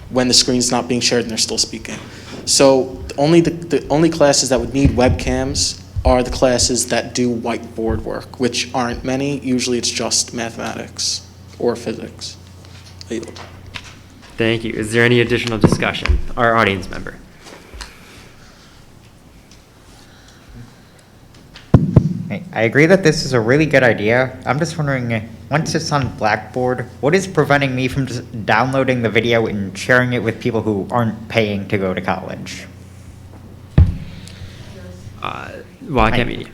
when the screen's not being shared and they're still speaking. So the only classes that would need webcams are the classes that do whiteboard work, which aren't many. Usually it's just mathematics or physics. I yield. Thank you. Is there any additional discussion? Our audience member. I agree that this is a really good idea. I'm just wondering, once it's on Blackboard, what is preventing me from just downloading the video and sharing it with people who aren't paying to go to college? Wildcat Media.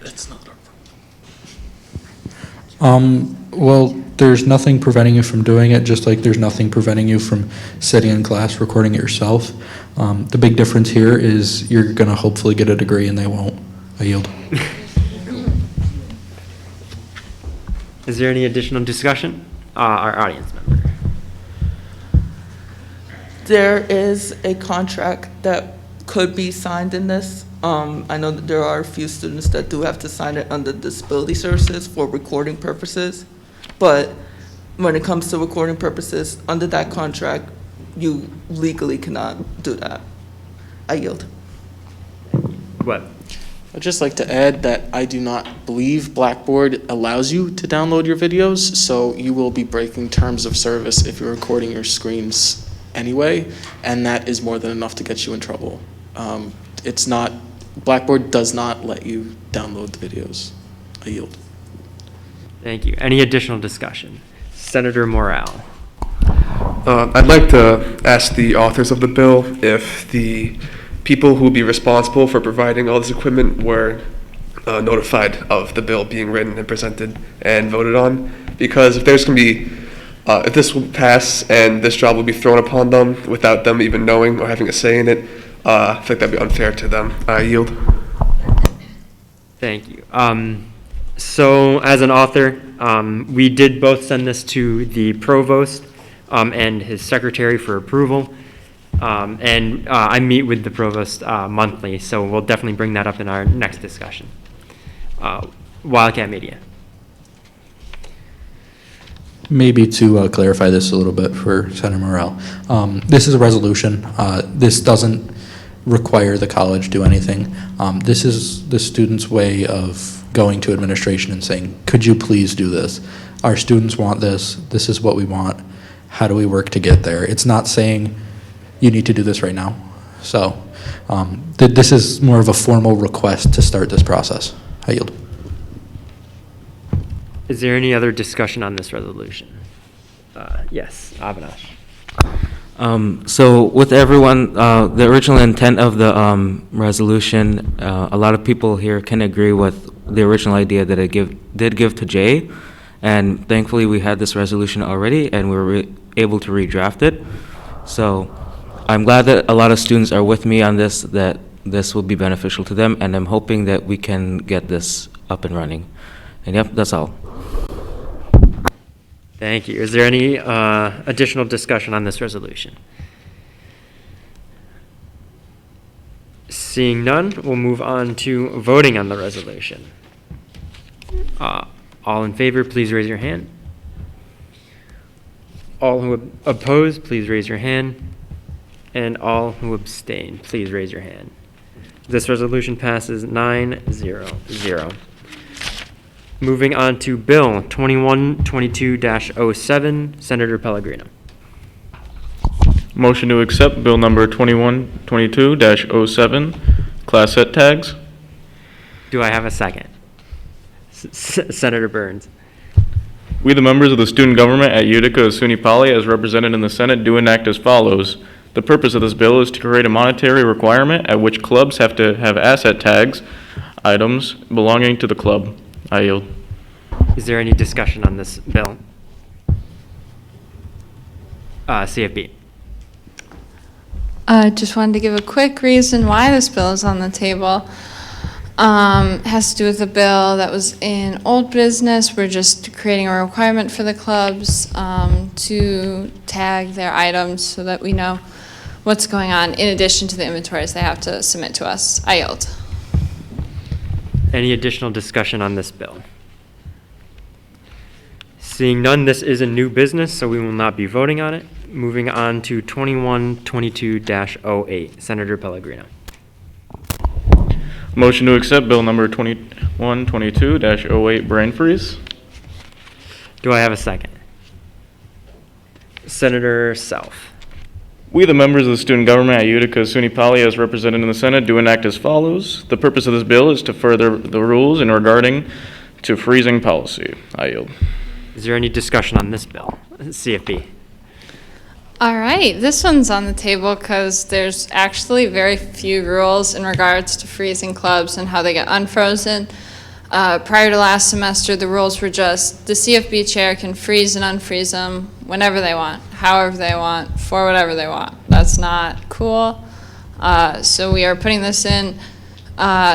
Well, there's nothing preventing you from doing it, just like there's nothing preventing you from sitting in class, recording it yourself. The big difference here is you're going to hopefully get a degree and they won't. I yield. Is there any additional discussion? Our audience member. There is a contract that could be signed in this. I know that there are a few students that do have to sign it under disability services for recording purposes, but when it comes to recording purposes, under that contract, you legally cannot do that. I yield. What? I'd just like to add that I do not believe Blackboard allows you to download your videos, so you will be breaking terms of service if you're recording your screens anyway, and that is more than enough to get you in trouble. It's not, Blackboard does not let you download the videos. I yield. Thank you. Any additional discussion? Senator Morale. I'd like to ask the authors of the bill if the people who will be responsible for providing all this equipment were notified of the bill being written and presented and voted on, because if there's going to be, if this will pass and this job will be thrown upon them without them even knowing or having a say in it, I think that'd be unfair to them. I yield. Thank you. So as an author, we did both send this to the provost and his secretary for approval. And I meet with the provost monthly, so we'll definitely bring that up in our next discussion. Wildcat Media. Maybe to clarify this a little bit for Senator Morrell. This is a resolution. This doesn't require the college do anything. This is the student's way of going to administration and saying, could you please do this? Our students want this. This is what we want. How do we work to get there? It's not saying you need to do this right now. So this is more of a formal request to start this process. I yield. Is there any other discussion on this resolution? Yes, Avinash. So with everyone, the original intent of the resolution, a lot of people here can agree with the original idea that it did give to Jay, and thankfully we had this resolution already and we were able to redraft it. So I'm glad that a lot of students are with me on this, that this will be beneficial to them, and I'm hoping that we can get this up and running. And yep, that's all. Thank you. Is there any additional discussion on this resolution? Seeing none, we'll move on to voting on the resolution. All in favor, please raise your hand. All who oppose, please raise your hand. And all who abstain, please raise your hand. This resolution passes 9-0-0. Moving on to Bill 2122-07, Senator Pellegrino. Motion to accept Bill number 2122-07, class set tags. Do I have a second? Senator Burns. We, the members of the student government at Utica of SUNY Poly, as represented in the Senate, do enact as follows. The purpose of this bill is to create a monetary requirement at which clubs have to have asset tags, items belonging to the club. I yield. Is there any discussion on this bill? CFB. Just wanted to give a quick reason why this bill is on the table. It has to do with a bill that was in old business. We're just creating a requirement for the clubs to tag their items so that we know what's going on in addition to the inventories they have to submit to us. I yield. Any additional discussion on this bill? Seeing none, this is a new business, so we will not be voting on it. Moving on to 2122-08, Senator Pellegrino. Motion to accept Bill number 2122-08, brain freeze. Do I have a second? Senator Self. We, the members of the student government at Utica SUNY Poly, as represented in the Senate, do enact as follows. The purpose of this bill is to further the rules in regarding to freezing policy. I yield. Is there any discussion on this bill? CFP. All right, this one's on the table because there's actually very few rules in regards to freezing clubs and how they get unfrozen. Prior to last semester, the rules were just the CFB chair can freeze and unfreeze them whenever they want, however they want, for whatever they want. That's not cool. So we are putting this in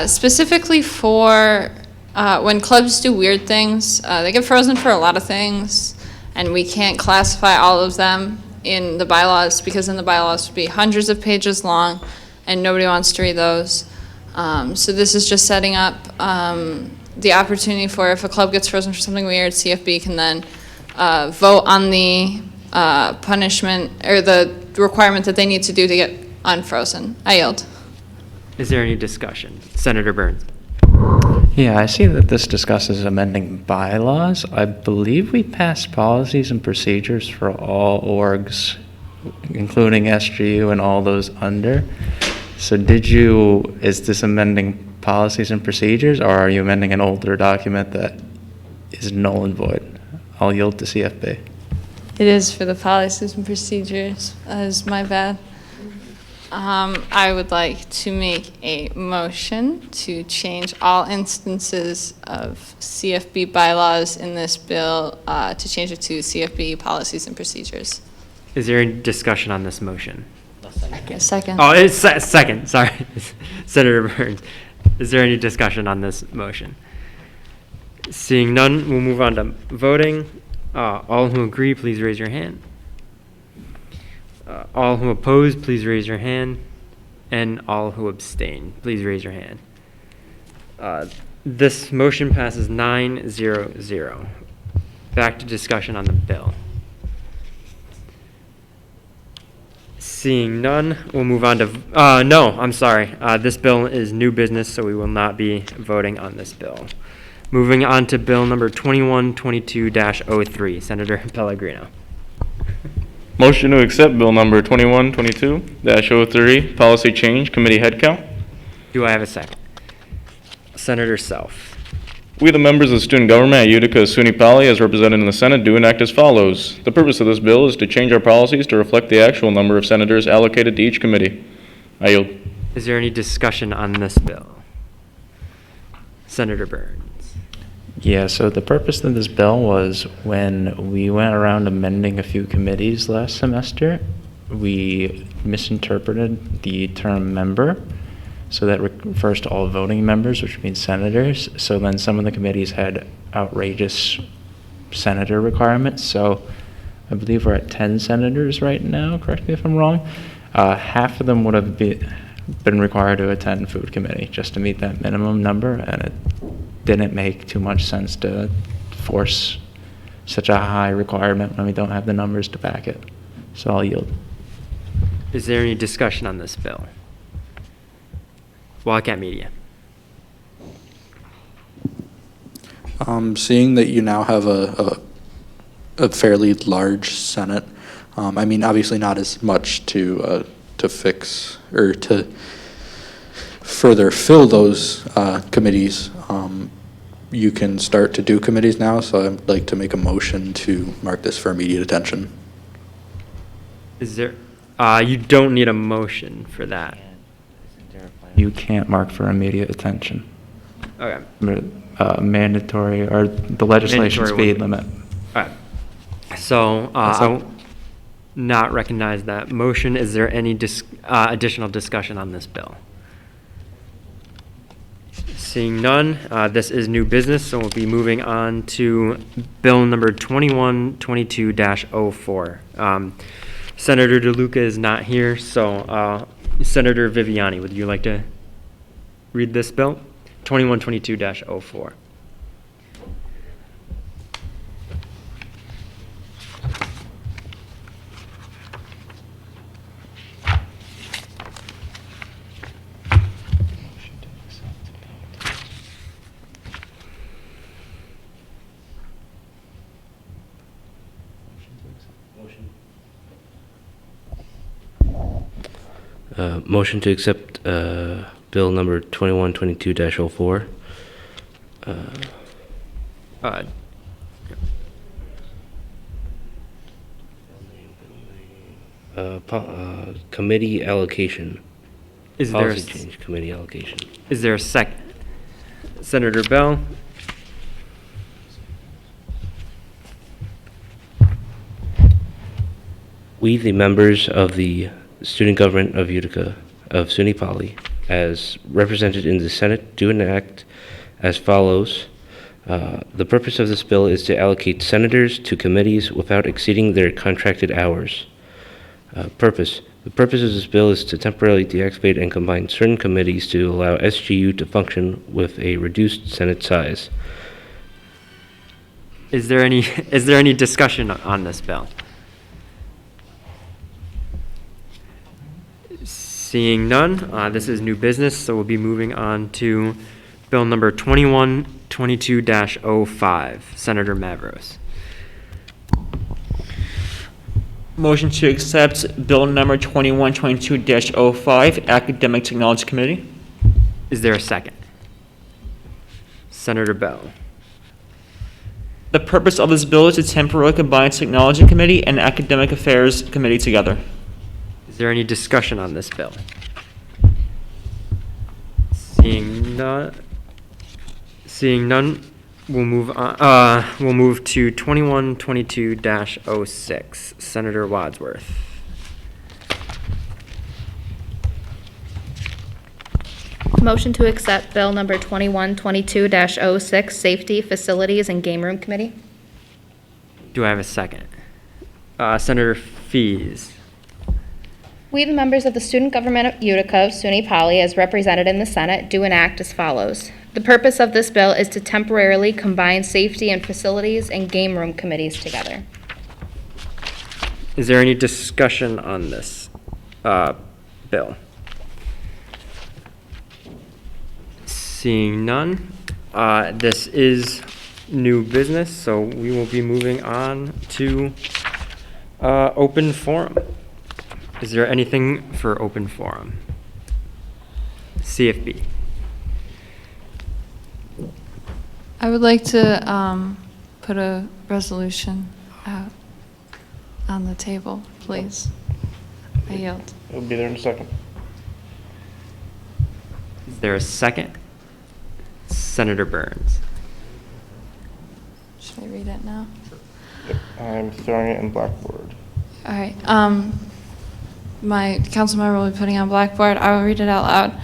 specifically for when clubs do weird things. They get frozen for a lot of things, and we can't classify all of them in the bylaws because then the bylaws would be hundreds of pages long, and nobody wants to read those. So this is just setting up the opportunity for if a club gets frozen for something weird, CFB can then vote on the punishment or the requirement that they need to do to get unfrozen. I yield. Is there any discussion? Senator Burns. Yeah, I see that this discusses amending bylaws. I believe we passed policies and procedures for all orgs, including SGU and all those under. So is this amending policies and procedures, or are you amending an older document that is null and void? I'll yield to CFB. It is for the policies and procedures. That is my bad. I would like to make a motion to change all instances of CFB bylaws in this bill to change it to CFB policies and procedures. Is there any discussion on this motion? Second. Oh, it's second, sorry. Senator Burns. Is there any discussion on this motion? Seeing none, we'll move on to voting. All who agree, please raise your hand. All who oppose, please raise your hand. And all who abstain, please raise your hand. This motion passes 9-0-0. Back to discussion on the bill. Seeing none, we'll move on to, no, I'm sorry. This bill is new business, so we will not be voting on this bill. Moving on to bill number 2122-03, Senator Pellegrino. Motion to accept Bill number 2122-03, policy change, committee headcount. Do I have a second? Senator Self. We, the members of the student government at Utica SUNY Poly, as represented in the Senate, do enact as follows. The purpose of this bill is to change our policies to reflect the actual number of senators allocated to each committee. I yield. Is there any discussion on this bill? Senator Burns. Yeah, so the purpose of this bill was when we went around amending a few committees last semester, we misinterpreted the term member. So that refers to all voting members, which means senators. So then some of the committees had outrageous senator requirements. So I believe we're at 10 senators right now, correct me if I'm wrong. Half of them would have been required to attend food committee just to meet that minimum number, and it didn't make too much sense to force such a high requirement when we don't have the numbers to back it. So I'll yield. Is there any discussion on this bill? Wildcat Media. Seeing that you now have a fairly large Senate, I mean, obviously not as much to fix or to further fill those committees. You can start to do committees now, so I'd like to make a motion to mark this for immediate attention. Is there, you don't need a motion for that. You can't mark for immediate attention. Okay. Mandatory, or the legislation Mandatory speed limit. All right. So I will not recognize that motion. Is there any additional discussion on this bill? Seeing none, this is new business, so we'll be moving on to bill number 2122-04. Senator DeLuca is not here, so Senator Viviani, would you like to read this bill? 2122-04. Motion to accept bill number 2122-04. Committee allocation. Is there a Policy change, committee allocation. Is there a second? Senator Bell? We, the members of the student government of Utica of SUNY Poly, as represented in the Senate, do enact as follows. The purpose of this bill is to allocate senators to committees without exceeding their contracted hours. Purpose. The purpose of this bill is to temporarily deactivate and combine certain committees to allow SGU to function with a reduced Senate size. Is there any discussion on this bill? Seeing none, this is new business, so we'll be moving on to bill number 2122-05, Senator Mavros. Motion to accept bill number 2122-05, Academic Technology Committee. Is there a second? Senator Bell. The purpose of this bill is to temporarily combine Technology Committee and Academic Affairs Committee together. Is there any discussion on this bill? Seeing none, we'll move on. We'll move to 2122-06, Senator Wadsworth. Motion to accept bill number 2122-06, Safety, Facilities, and Game Room Committee. Do I have a second? Senator Fees. We, the members of the student government of Utica of SUNY Poly, as represented in the Senate, do enact as follows. The purpose of this bill is to temporarily combine safety and facilities and game room committees together. Is there any discussion on this bill? Seeing none, this is new business, so we will be moving on to open forum. Is there anything for open forum? CFB. I would like to put a resolution out on the table, please. I yield. It'll be there in a second. Is there a second? Senator Burns. Should I read it now? I'm throwing it in Blackboard. All right. My council member will be putting on Blackboard. I will read it out loud.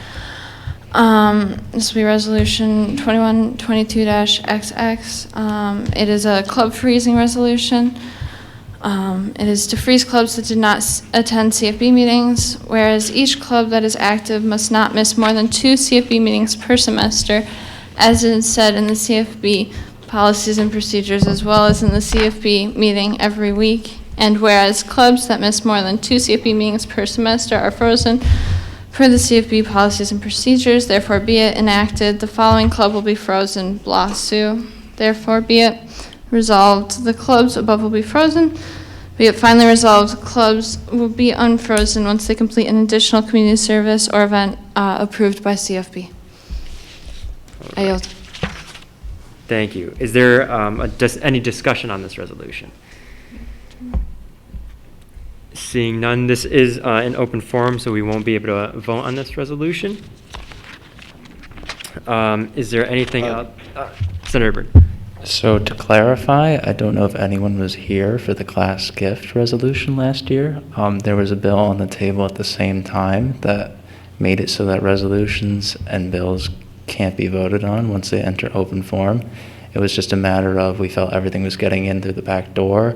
This will be resolution 2122-XX. It is a club freezing resolution. It is to freeze clubs that did not attend CFB meetings, whereas each club that is active must not miss more than 2 CFB meetings per semester, as is said in the CFB policies and procedures, as well as in the CFB meeting every week. And whereas clubs that miss more than 2 CFB meetings per semester are frozen per the CFB policies and procedures, therefore be it enacted, the following club will be frozen, blah, Sue. Therefore be it resolved, the clubs above will be frozen. Be it finally resolved, clubs will be unfrozen once they complete an additional community service or event approved by CFB. I yield. Thank you. Is there any discussion on this resolution? Seeing none, this is an open forum, so we won't be able to vote on this resolution. Is there anything else? Senator Byrd. So to clarify, I don't know if anyone was here for the class gift resolution last year. There was a bill on the table at the same time that made it so that resolutions and bills can't be voted on once they enter open forum. It was just a matter of we felt everything was getting in through the back door,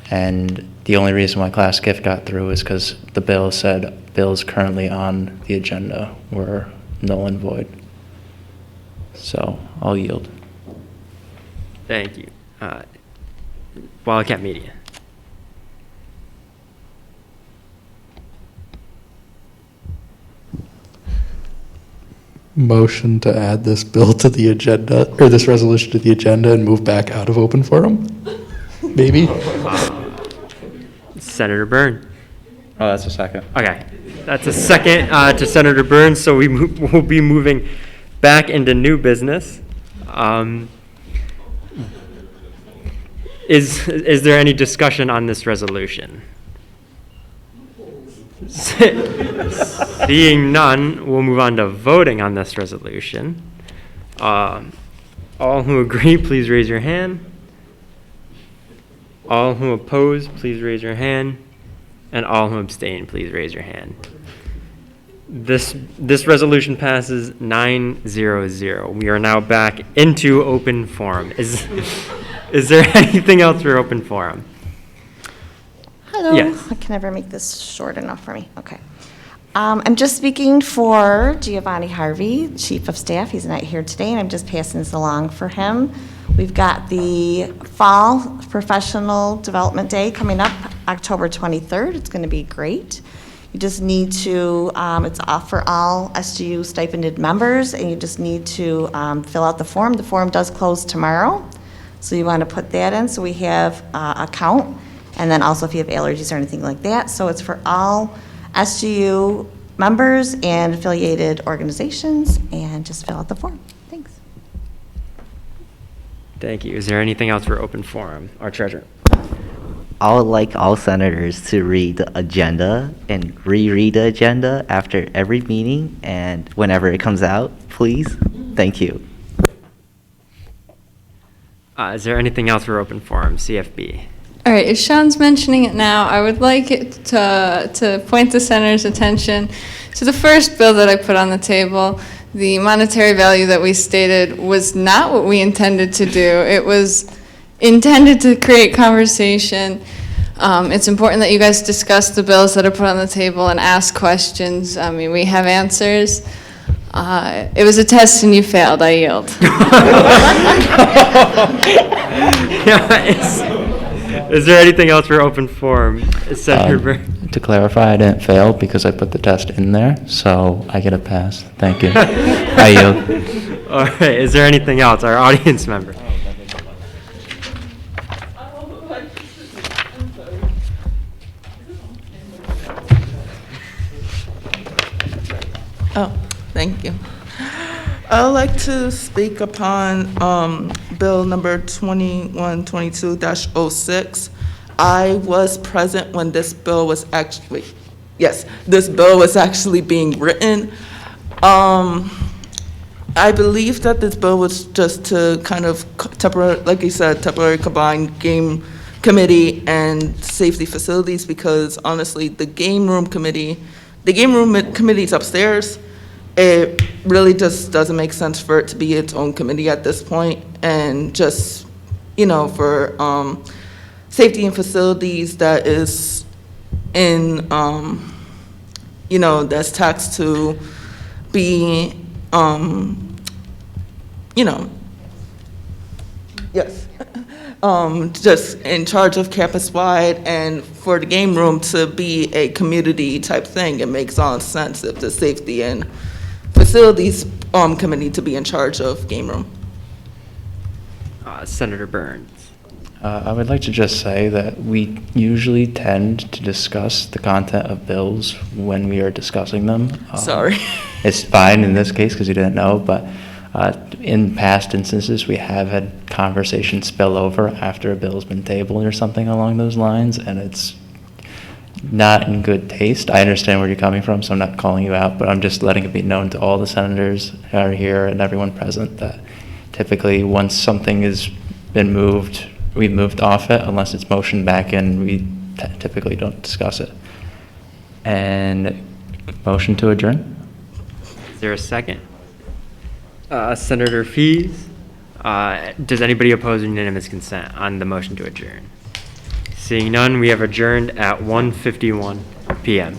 and the only reason why class gift got through is because the bill said bills currently on the agenda were null and void. So I'll yield. Thank you. Wildcat Media. Motion to add this bill to the agenda, or this resolution to the agenda and move back out of open forum? Maybe? Senator Byrne. Oh, that's a second. Okay, that's a second to Senator Burns, so we'll be moving back into new business. Is there any discussion on this resolution? Seeing none, we'll move on to voting on this resolution. All who agree, please raise your hand. All who oppose, please raise your hand. And all who abstain, please raise your hand. This resolution passes 9-0-0. We are now back into open forum. Is there anything else for open forum? Hello. Yes. I can never make this short enough for me. Okay. I'm just speaking for Giovanni Harvey, Chief of Staff. He's not here today, and I'm just passing this along for him. We've got the Fall Professional Development Day coming up October 23rd. It's going to be great. You just need to, it's off for all SGU stipended members, and you just need to fill out the form. The form does close tomorrow, so you want to put that in. So we have a count, and then also if you have allergies or anything like that. So it's for all SGU members and affiliated organizations, and just fill out the form. Thanks. Thank you. Is there anything else for open forum? Our treasurer. I would like all senators to read the agenda and reread the agenda after every meeting and whenever it comes out, please. Thank you. Is there anything else for open forum? CFB. All right, if Sean's mentioning it now, I would like it to point the senator's attention to the first bill that I put on the table. The monetary value that we stated was not what we intended to do. It was intended to create conversation. It's important that you guys discuss the bills that are put on the table and ask questions. I mean, we have answers. It was a test and you failed. I yield. Is there anything else for open forum? Senator Burns. To clarify, I didn't fail because I put the test in there, so I get a pass. Thank you. I yield. All right, is there anything else? Our audience member. Oh, thank you. I would like to speak upon Bill number 2122-06. I was present when this bill was actually, this bill was actually being written. I believe that this bill was just to kind of like you said, temporarily combine game committee and safety facilities, because honestly, the game room committee's upstairs. It really just doesn't make sense for it to be its own committee at this point, and just, for safety and facilities that is in, that's taxed to be, just in charge of campus-wide, and for the game room to be a community type thing, it makes all sense if the safety and facilities committee to be in charge of game room. Senator Burns. I would like to just say that we usually tend to discuss the content of bills when we are discussing them. Sorry. It's fine in this case because you didn't know, but in past instances, we have had conversations spill over after a bill's been tabled or something along those lines, and it's not in good taste. I understand where you're coming from, so I'm not calling you out, but I'm just letting it be known to all the senators who are here and everyone present that typically once something has been moved, we've moved off it. Unless it's motioned back in, we typically don't discuss it. And motion to adjourn? Is there a second? Senator Fees. Does anybody oppose unanimous consent on the motion to adjourn? Seeing none, we have adjourned at 1:51 p.m.